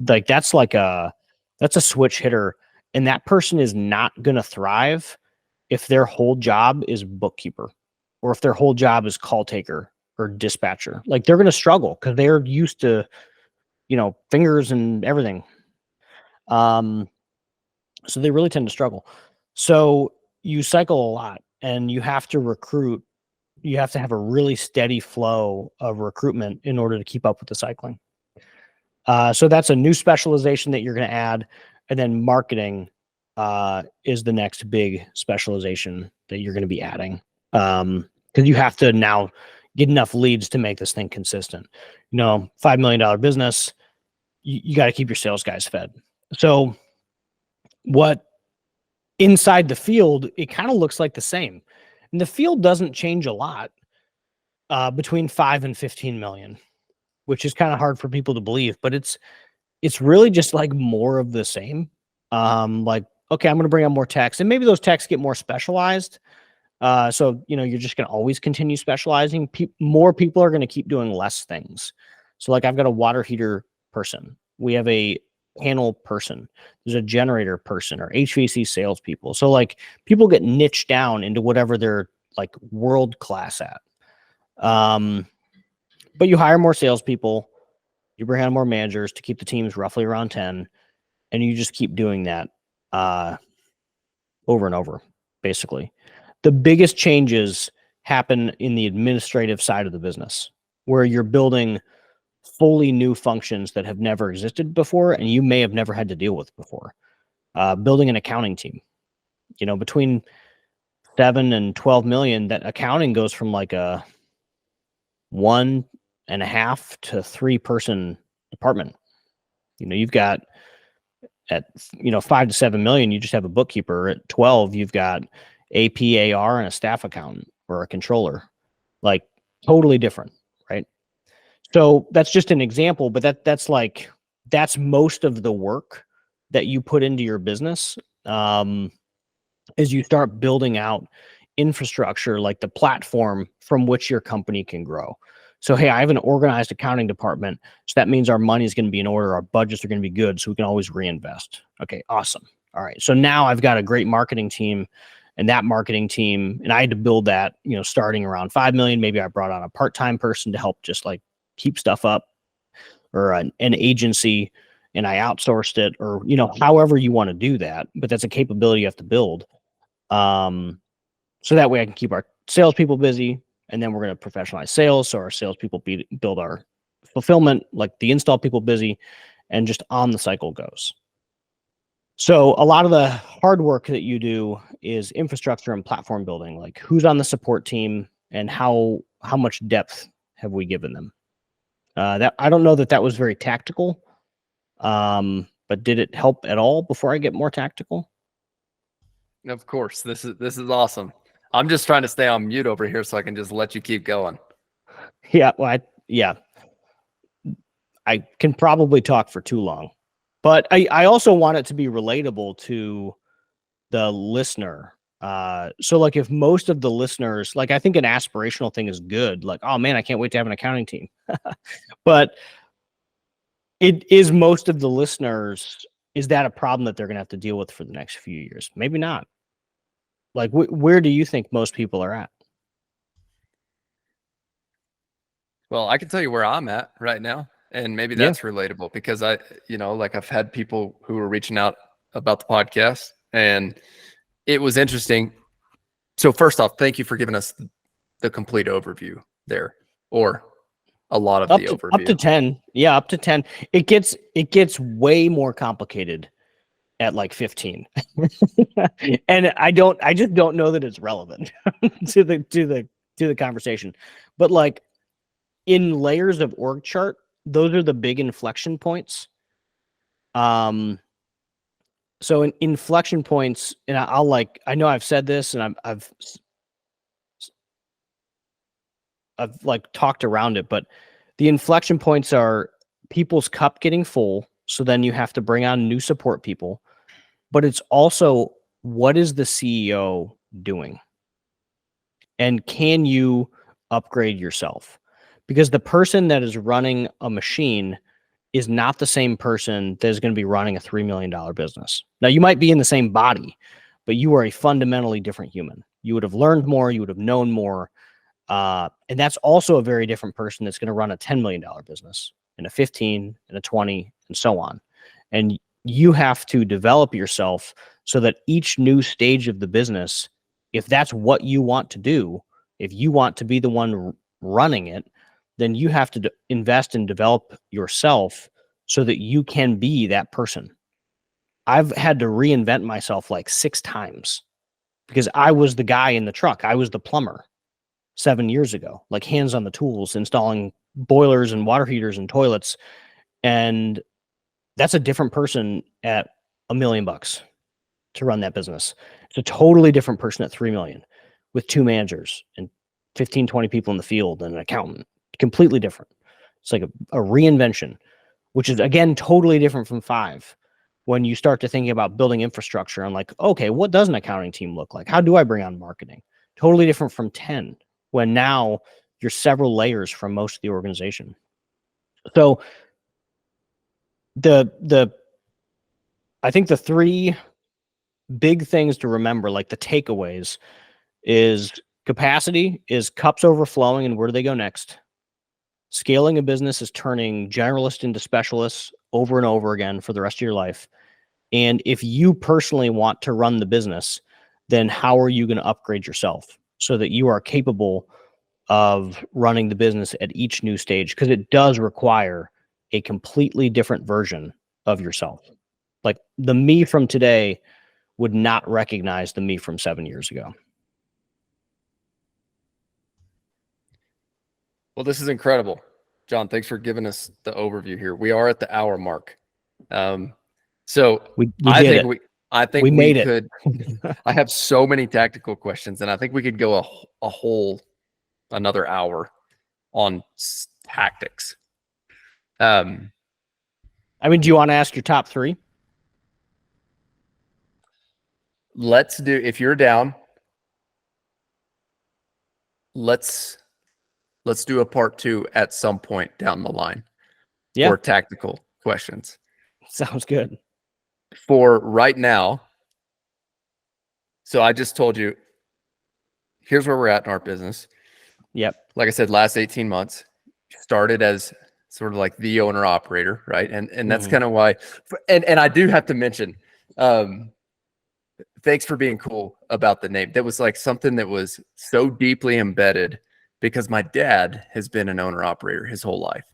S2: like that's a switch hitter. And that person is not going to thrive if their whole job is bookkeeper or if their whole job is call taker or dispatcher. Like they're going to struggle because they're used to, fingers and everything. So they really tend to struggle. So you cycle a lot and you have to recruit. You have to have a really steady flow of recruitment in order to keep up with the cycling. So that's a new specialization that you're going to add. And then marketing is the next big specialization that you're going to be adding. Because you have to now get enough leads to make this thing consistent. $5 million business, you got to keep your sales guys fed. So what inside the field, it kind of looks like the same. And the field doesn't change a lot between 5 and 15 million, which is kind of hard for people to believe, but it's really just like more of the same. Like, okay, I'm going to bring on more techs, and maybe those techs get more specialized. So, you're just going to always continue specializing. More people are going to keep doing less things. So like I've got a water heater person. We have a panel person. There's a generator person or HVAC salespeople. So like people get niched down into whatever they're like world class at. But you hire more salespeople, you bring on more managers to keep the teams roughly around 10, and you just keep doing that over and over, basically. The biggest changes happen in the administrative side of the business, where you're building fully new functions that have never existed before and you may have never had to deal with before. Building an accounting team, between 7 and 12 million, that accounting goes from like a 1.5 to 3 person department. You've got at 5 to 7 million, you just have a bookkeeper. At 12, you've got APAR and a staff accountant or a controller, like totally different, right? So that's just an example, but that's most of the work that you put into your business as you start building out infrastructure, like the platform from which your company can grow. So, hey, I have an organized accounting department. So that means our money is going to be in order. Our budgets are going to be good. So we can always reinvest. Okay, awesome. All right. So now I've got a great marketing team, and that marketing team, and I had to build that, starting around 5 million. Maybe I brought on a part-time person to help just like keep stuff up, or an agency, and I outsourced it, or, however you want to do that. But that's a capability you have to build. So that way I can keep our salespeople busy, and then we're going to professionalize sales. So our salespeople build our fulfillment, like the install people busy, and just on the cycle goes. So a lot of the hard work that you do is infrastructure and platform building, like who's on the support team and how much depth have we given them. That I don't know that was very tactical, but did it help at all before I get more tactical?
S1: Of course, this is awesome. I'm just trying to stay on mute over here so I can just let you keep going.
S2: Yeah, well, I can probably talk for too long, but I also want it to be relatable to the listener. So like if most of the listeners, like I think an aspirational thing is good, like, oh man, I can't wait to have an accounting team. But it is most of the listeners, is that a problem that they're going to have to deal with for the next few years? Maybe not. Like where do you think most people are at?
S1: Well, I can tell you where I'm at right now. And maybe
S2: Yeah.
S1: that's relatable because like I've had people who were reaching out about the podcast, and it was interesting. So first off, thank you for giving us the complete overview there, or a lot of the
S2: Up to
S1: overview.
S2: 10. Yeah, up to 10. It gets way more complicated at like 15. And I just don't know that it's relevant to the conversation. But like in layers of org chart, those are the big inflection points. So in inflection points, and I know I've said this and I've like talked around it, but the inflection points are people's cup getting full. So then you have to bring on new support people, but it's also what is the CEO doing? And can you upgrade yourself? Because the person that is running a machine is not the same person that is going to be running a $3 million business. Now, you might be in the same body, but you are a fundamentally different human. You would have learned more, you would have known more. And that's also a very different person that's going to run a $10 million business and a 15 and a 20 and so on. And you have to develop yourself so that each new stage of the business, if that's what you want to do, if you want to be the one running it, then you have to invest and develop yourself so that you can be that person. I've had to reinvent myself like 6 times because I was the guy in the truck. I was the plumber 7 years ago, like hands on the tools, installing boilers and water heaters and toilets. And that's a different person at $1 million to run that business. It's a totally different person at 3 million with 2 managers and 15, 20 people in the field and an accountant. Completely different. It's like a reinvention, which is again totally different from 5. When you start to thinking about building infrastructure, I'm like, okay, what does an accounting team look like? How do I bring on marketing? Totally different from 10, when now you're several layers from most of the organization. So I think the 3 big things to remember, like the takeaways, is capacity is cups overflowing and where do they go next? Scaling a business is turning generalists into specialists over and over again for the rest of your life. And if you personally want to run the business, then how are you going to upgrade yourself so that you are capable of running the business at each new stage? Because it does require a completely different version of yourself. Like the me from today would not recognize the me from 7 years ago.
S1: Well, this is incredible. John, thanks for giving us the overview here. We are at the hour mark. So
S2: We
S1: I
S2: did
S1: think
S2: it.
S1: I think
S2: We
S1: we
S2: made it.
S1: could, I have so many tactical questions, and I think we could go a whole another hour on tactics.
S2: I mean, do you want to ask your top 3?
S1: Let's do, if you're down, let's do a part 2 at some point down the line.
S2: Yeah.
S1: For tactical questions.
S2: Sounds good.
S1: For right now, so I just told you, here's where we're at in our business.
S2: Yep.
S1: Like I said, last 18 months, started as sort of like the owner operator, right? And that's kind of why, and I do have to mention, thanks for being cool about the name. That was like something that was so deeply embedded because my dad has been an owner operator his whole life.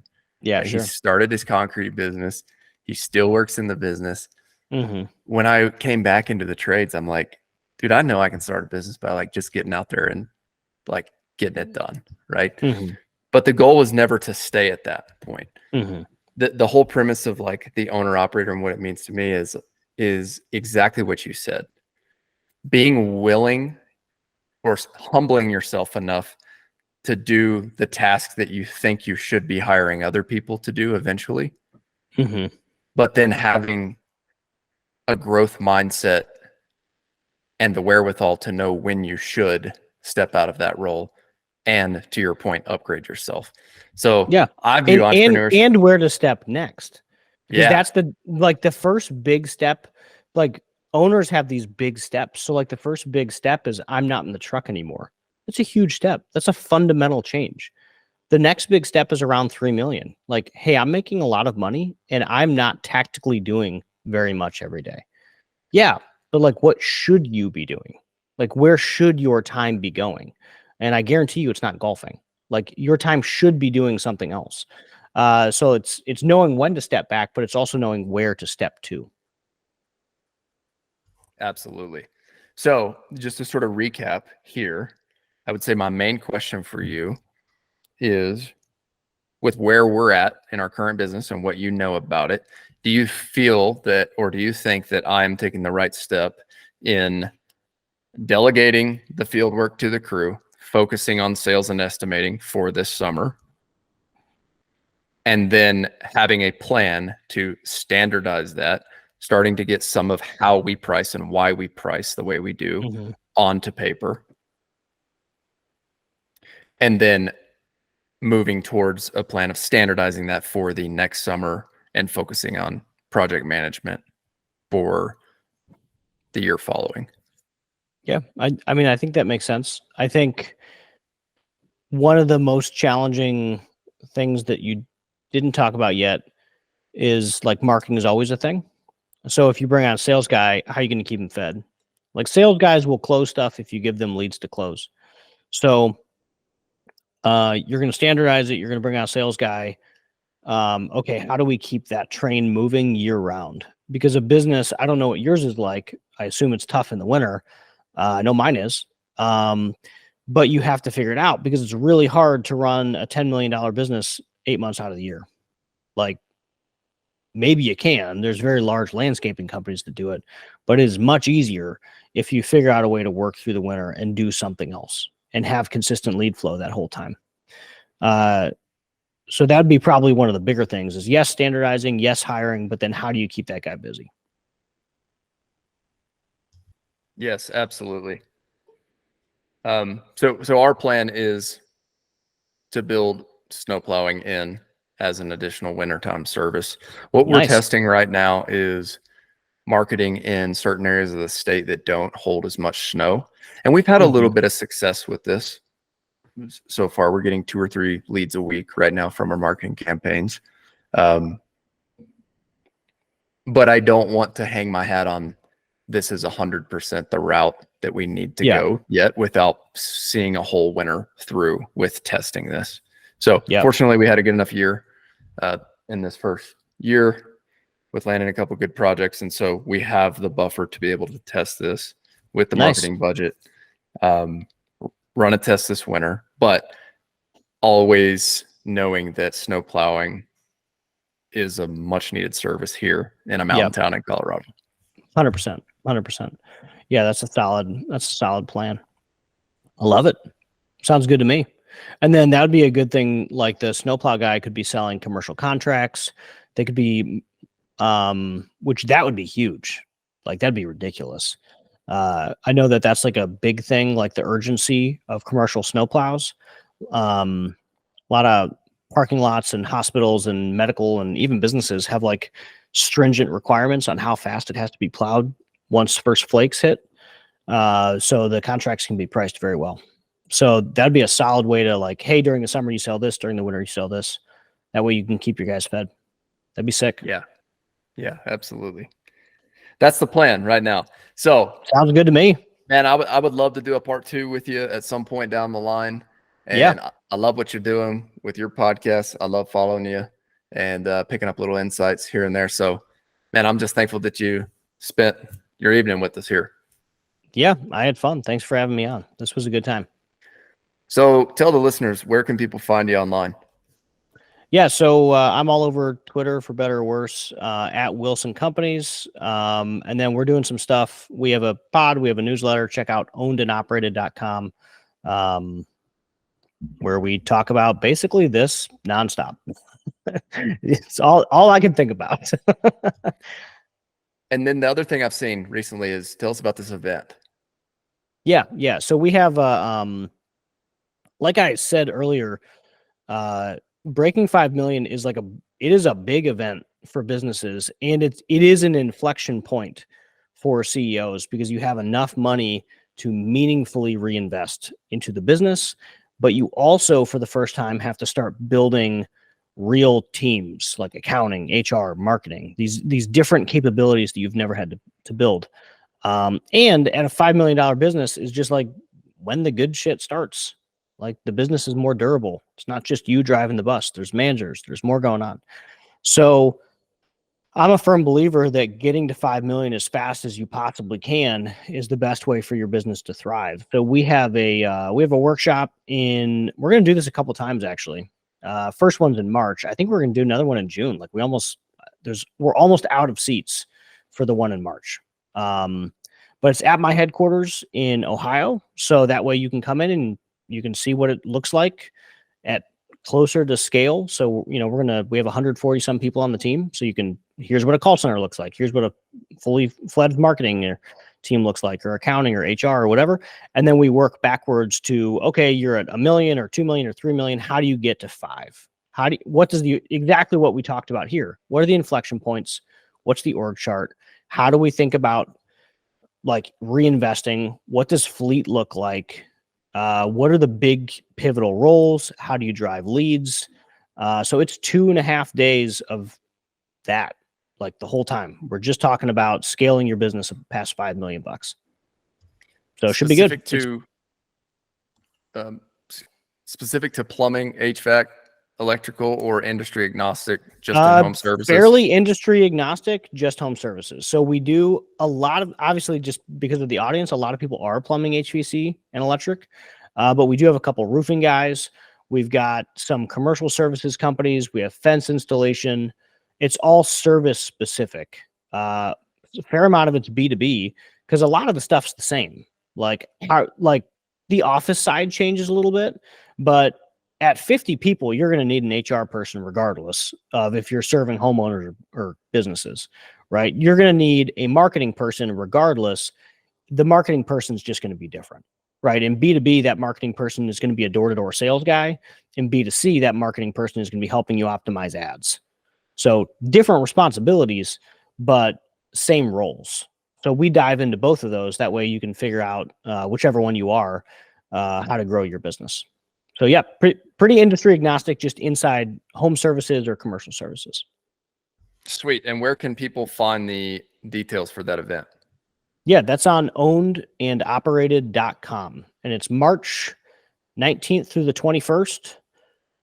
S2: Yeah,
S1: He
S2: sure.
S1: started his concrete business. He still works in the business.
S2: Mm-hmm.
S1: When I came back into the trades, I'm like, dude, I know I can start a business by like just getting out there and like getting it done, right?
S2: Mm-hmm.
S1: But the goal was never to stay at that point.
S2: Mm-hmm.
S1: The whole premise of like the owner operator and what it means to me is exactly what you said. Being willing or humbling yourself enough to do the tasks that you think you should be hiring other people to do eventually,
S2: Mm-hmm.
S1: but then having a growth mindset and the wherewithal to know when you should step out of that role and, to your point, upgrade yourself. So
S2: Yeah.
S1: I view entrepreneurship
S2: And where to step next. Because
S1: Yeah.
S2: that's the first big step. Like owners have these big steps. So like the first big step is I'm not in the truck anymore. That's a huge step. That's a fundamental change. The next big step is around 3 million. Like, hey, I'm making a lot of money and I'm not tactically doing very much every day. Yeah, but like, what should you be doing? Like, where should your time be going? And I guarantee you it's not golfing. Like, your time should be doing something else. So it's knowing when to step back, but it's also knowing where to step to.
S1: Absolutely. So just to sort of recap here, I would say my main question for you is, with where we're at in our current business and what you know about it, do you feel that, or do you think that I'm taking the right step in delegating the field work to the crew, focusing on sales and estimating for this summer, and then having a plan to standardize that, starting to get some of how we price and why we price the way we do onto paper, and then moving towards a plan of standardizing that for the next summer and focusing on project management for the year following?
S2: Yeah, I mean, I think that makes sense. I think one of the most challenging things that you didn't talk about yet is like marketing is always a thing. So if you bring on a sales guy, how are you going to keep them fed? Like, sales guys will close stuff if you give them leads to close. So you're going to standardize it. You're going to bring on a sales guy. Okay, how do we keep that train moving year round? Because a business, I don't know what yours is like. I assume it's tough in the winter. I know mine is. But you have to figure it out because it's really hard to run a $10 million business 8 months out of the year. Like, maybe you can. There's very large landscaping companies that do it, but it is much easier if you figure out a way to work through the winter and do something else and have consistent lead flow that whole time. So that'd be probably one of the bigger things is, yes, standardizing, yes, hiring, but then how do you keep that guy busy?
S1: Yes, absolutely. So our plan is to build snow plowing in as an additional wintertime service. What we're testing right now is marketing in certain areas of the state that don't hold as much snow. And we've had a little bit of success with this so far. We're getting 2 or 3 leads a week right now from our marketing campaigns. But I don't want to hang my hat on this is 100% the route that we need to go yet without seeing a whole winter through with testing this. So fortunately, we had a good enough year in this first year with landing a couple good projects. And so we have the buffer to be able to test this with the marketing budget, run a test this winter, but always knowing that snow plowing is a much needed service here in a mountain town in Colorado.
S2: 100%. 100%. Yeah, that's a solid plan. I love it. Sounds good to me. And then that would be a good thing. Like, the snowplow guy could be selling commercial contracts. They could be, which that would be huge. Like, that'd be ridiculous. I know that that's like a big thing, like the urgency of commercial snowplows. A lot of parking lots and hospitals and medical and even businesses have like stringent requirements on how fast it has to be plowed once first flakes hit. So the contracts can be priced very well. So that'd be a solid way to, like, hey, during the summer you sell this, during the winter you sell this. That way you can keep your guys fed. That'd be sick.
S1: Yeah, absolutely. That's the plan right now. So
S2: sounds good to me,
S1: man. I would love to do a part 2 with you at some point down the line. And I love what you're doing with your podcast. I love following you and picking up little insights here and there. So, man, I'm just thankful that you spent your evening with us here.
S2: Yeah, I had fun. Thanks for having me on. This was a good time.
S1: So tell the listeners, where can people find you online?
S2: Yeah, so I'm all over Twitter, for better or worse, at Wilson Companies. And then we're doing some stuff. We have a pod, we have a newsletter. Check out ownedandoperated.com, where we talk about basically this nonstop. It's all I can think about.
S1: And then the other thing I've seen recently is, tell us about this event.
S2: Yeah. So we have, like I said earlier, breaking 5 million is it is a big event for businesses, and it is an inflection point for CEOs because you have enough money to meaningfully reinvest into the business, but you also, for the first time, have to start building real teams like accounting, HR, marketing, these different capabilities that you've never had to build. And at a $5 million business is just like when the good shit starts, like the business is more durable. It's not just you driving the bus. There's managers, there's more going on. So I'm a firm believer that getting to 5 million as fast as you possibly can is the best way for your business to thrive. So we have a workshop we're going to do this a couple times actually. First one's in March. I think we're going to do another one in June. Like we're almost out of seats for the one in March. But it's at my headquarters in Ohio. So that way you can come in and you can see what it looks like at closer to scale. So, we have 140 some people on the team. So here's what a call center looks like. Here's what a fully fledged marketing team looks like, or accounting or HR or whatever. And then we work backwards to, okay, you're at 1 million or 2 million or 3 million. How do you get to 5? Exactly what we talked about here? What are the inflection points? What's the org chart? How do we think about like reinvesting? What does fleet look like? What are the big pivotal roles? How do you drive leads? So it's 2.5 days of that, like the whole time. We're just talking about scaling your business past $5 million. So it should be good.
S1: Specific to plumbing, HVAC, electrical, or industry agnostic, just in home services?
S2: Fairly industry agnostic, just home services. So we do a lot of, obviously just because of the audience, a lot of people are plumbing, HVAC, and electric, but we do have a couple roofing guys. We've got some commercial services companies. We have fence installation. It's all service specific. A fair amount of it's B2B because a lot of the stuff's the same. Like the office side changes a little bit, but at 50 people, you're going to need an HR person regardless of if you're serving homeowners or businesses, right? You're going to need a marketing person regardless. The marketing person's just going to be different, right? In B2B, that marketing person is going to be a door-to-door sales guy. In B2C, that marketing person is going to be helping you optimize ads. So different responsibilities, but same roles. So we dive into both of those. That way you can figure out whichever one you are, how to grow your business. So yeah, pretty industry agnostic, just inside home services or commercial services.
S1: Sweet. And where can people find the details for that event?
S2: Yeah, that's on ownedandoperated.com. And it's March 19th through the 21st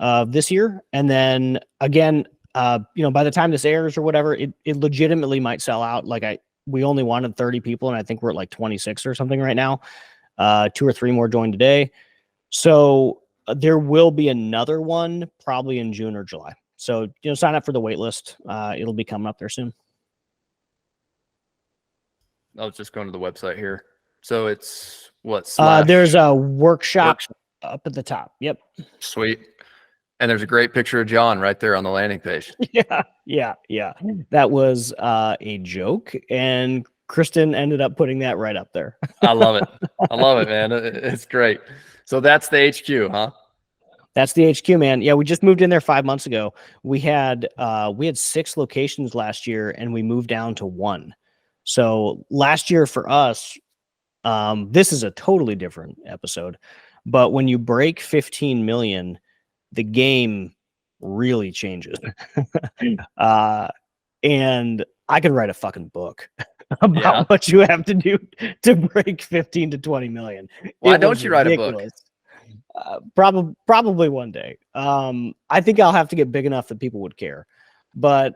S2: of this year. And then again, by the time this airs or whatever, it legitimately might sell out. Like we only wanted 30 people and I think we're at like 26 or something right now. 2 or 3 more joined today. So there will be another one probably in June or July. So, sign up for the wait list. It'll be coming up there soon.
S1: I was just going to the website here. So it's what?
S2: There's a workshop up at the top. Yep.
S1: Sweet. And there's a great picture of John right there on the landing page.
S2: Yeah. That was a joke. And Kristen ended up putting that right up there.
S1: I love it. Man. It's great. So that's the HQ, huh?
S2: That's the HQ, man. Yeah, we just moved in there 5 months ago. We had 6 locations last year, and we moved down to 1. So last year for us, this is a totally different episode. But when you break 15 million, the game really changes. And I could write a fucking book about what you have to do to break 15 to 20 million.
S1: Why don't you write a book?
S2: Probably one day. I think I'll have to get big enough that people would care. But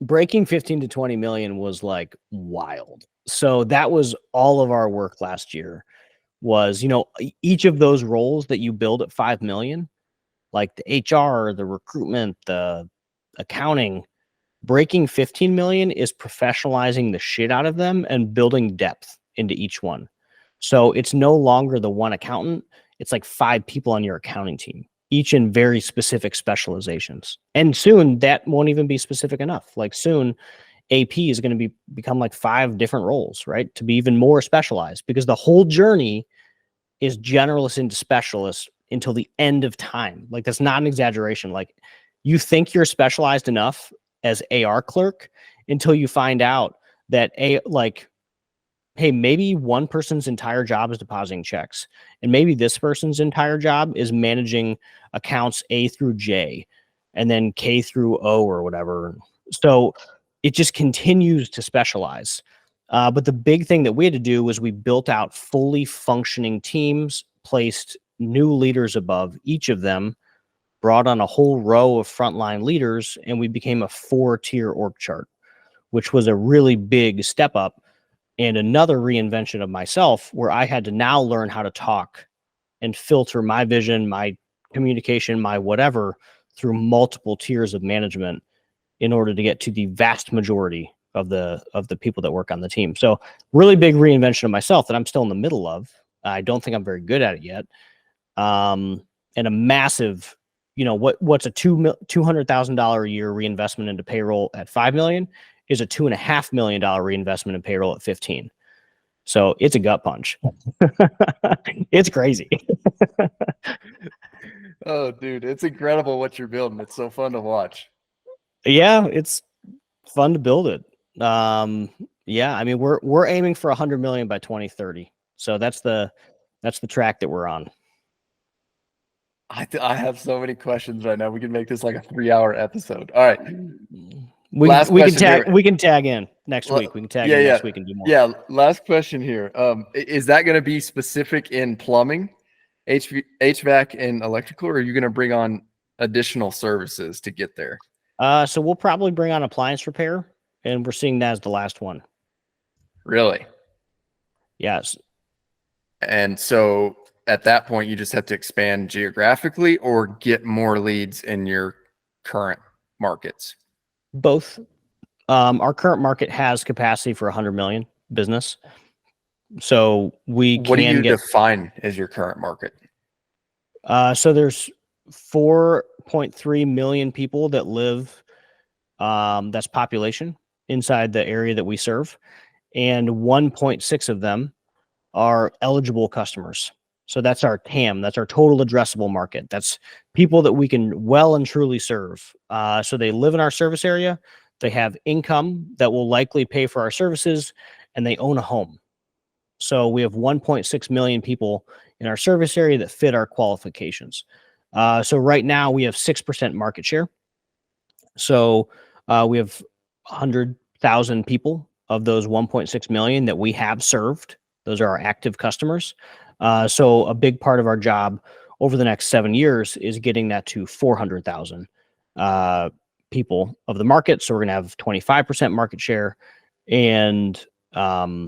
S2: breaking 15 to 20 million was like wild. So that was all of our work last year was, each of those roles that you build at 5 million, like the HR, the recruitment, the accounting, breaking 15 million is professionalizing the shit out of them and building depth into each one. So it's no longer the one accountant. It's like 5 people on your accounting team, each in very specific specializations. And soon that won't even be specific enough. Like soon AP is going to become like 5 different roles, right? To be even more specialized, because the whole journey is generalist into specialist until the end of time. Like that's not an exaggeration. Like you think you're specialized enough as AR clerk until you find out that hey, maybe one person's entire job is depositing checks, and maybe this person's entire job is managing accounts A through J, and then K through O or whatever. So it just continues to specialize. But the big thing that we had to do was we built out fully functioning teams, placed new leaders above each of them, brought on a whole row of frontline leaders, and we became a 4-tier org chart, which was a really big step up and another reinvention of myself where I had to now learn how to talk and filter my vision, my communication, my whatever through multiple tiers of management in order to get to the vast majority of the people that work on the team. So really big reinvention of myself that I'm still in the middle of. I don't think I'm very good at it yet. And a massive, what's a $200,000 a year reinvestment into payroll at 5 million is a $2.5 million reinvestment in payroll at 15. So it's a gut punch. It's crazy.
S1: Oh, dude, it's incredible what you're building. It's so fun to watch.
S2: Yeah, it's fun to build it. Yeah, I mean we're aiming for 100 million by 2030. So that's the track that we're on.
S1: I have so many questions right now. We can make this like a 3-hour episode. All right.
S2: We can tag in next week. We can tag in next week and do more.
S1: Yeah, last question here. Is that going to be specific in plumbing, HVAC, and electrical, or are you going to bring on additional services to get there?
S2: So we'll probably bring on appliance repair, and we're seeing that as the last one.
S1: Really?
S2: Yes.
S1: And so at that point, you just have to expand geographically or get more leads in your current markets?
S2: Both. Our current market has capacity for 100 million business. So
S1: what do you define as your current market?
S2: So there's 4.3 million people that live, that's population inside the area that we serve. And 1.6 of them are eligible customers. So that's our TAM. That's our total addressable market. That's people that we can well and truly serve. So they live in our service area. They have income that will likely pay for our services, and they own a home. So we have 1.6 million people in our service area that fit our qualifications. So right now we have 6% market share. So we have 100,000 people of those 1.6 million that we have served. Those are our active customers. So a big part of our job over the next 7 years is getting that to 400,000 people of the market. So we're going to have 25% market share, and sorry,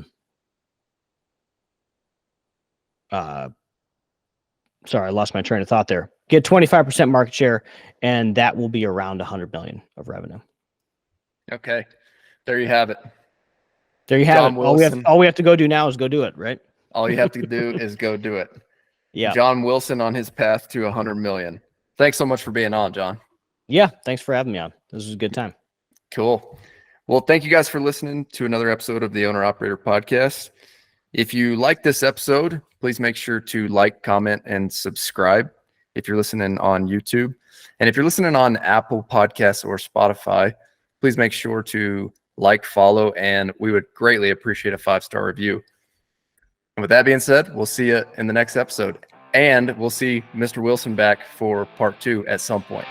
S2: I lost my train of thought there. Get 25% market share, and that will be around 100 million of revenue.
S1: Okay, there you have it.
S2: There you have it. All we have to go do now is go do it, right?
S1: All you have to do is go do it.
S2: Yeah.
S1: John Wilson on his path to 100 million. Thanks so much for being on, John.
S2: Yeah, thanks for having me on. This was a good time.
S1: Cool. Well, thank you guys for listening to another episode of the Owner Operator Podcast. If you like this episode, please make sure to like, comment, and subscribe if you're listening on YouTube. And if you're listening on Apple Podcasts or Spotify, please make sure to like, follow, and we would greatly appreciate a 5-star review. And with that being said, we'll see you in the next episode. And we'll see Mr. Wilson back for part 2 at some point.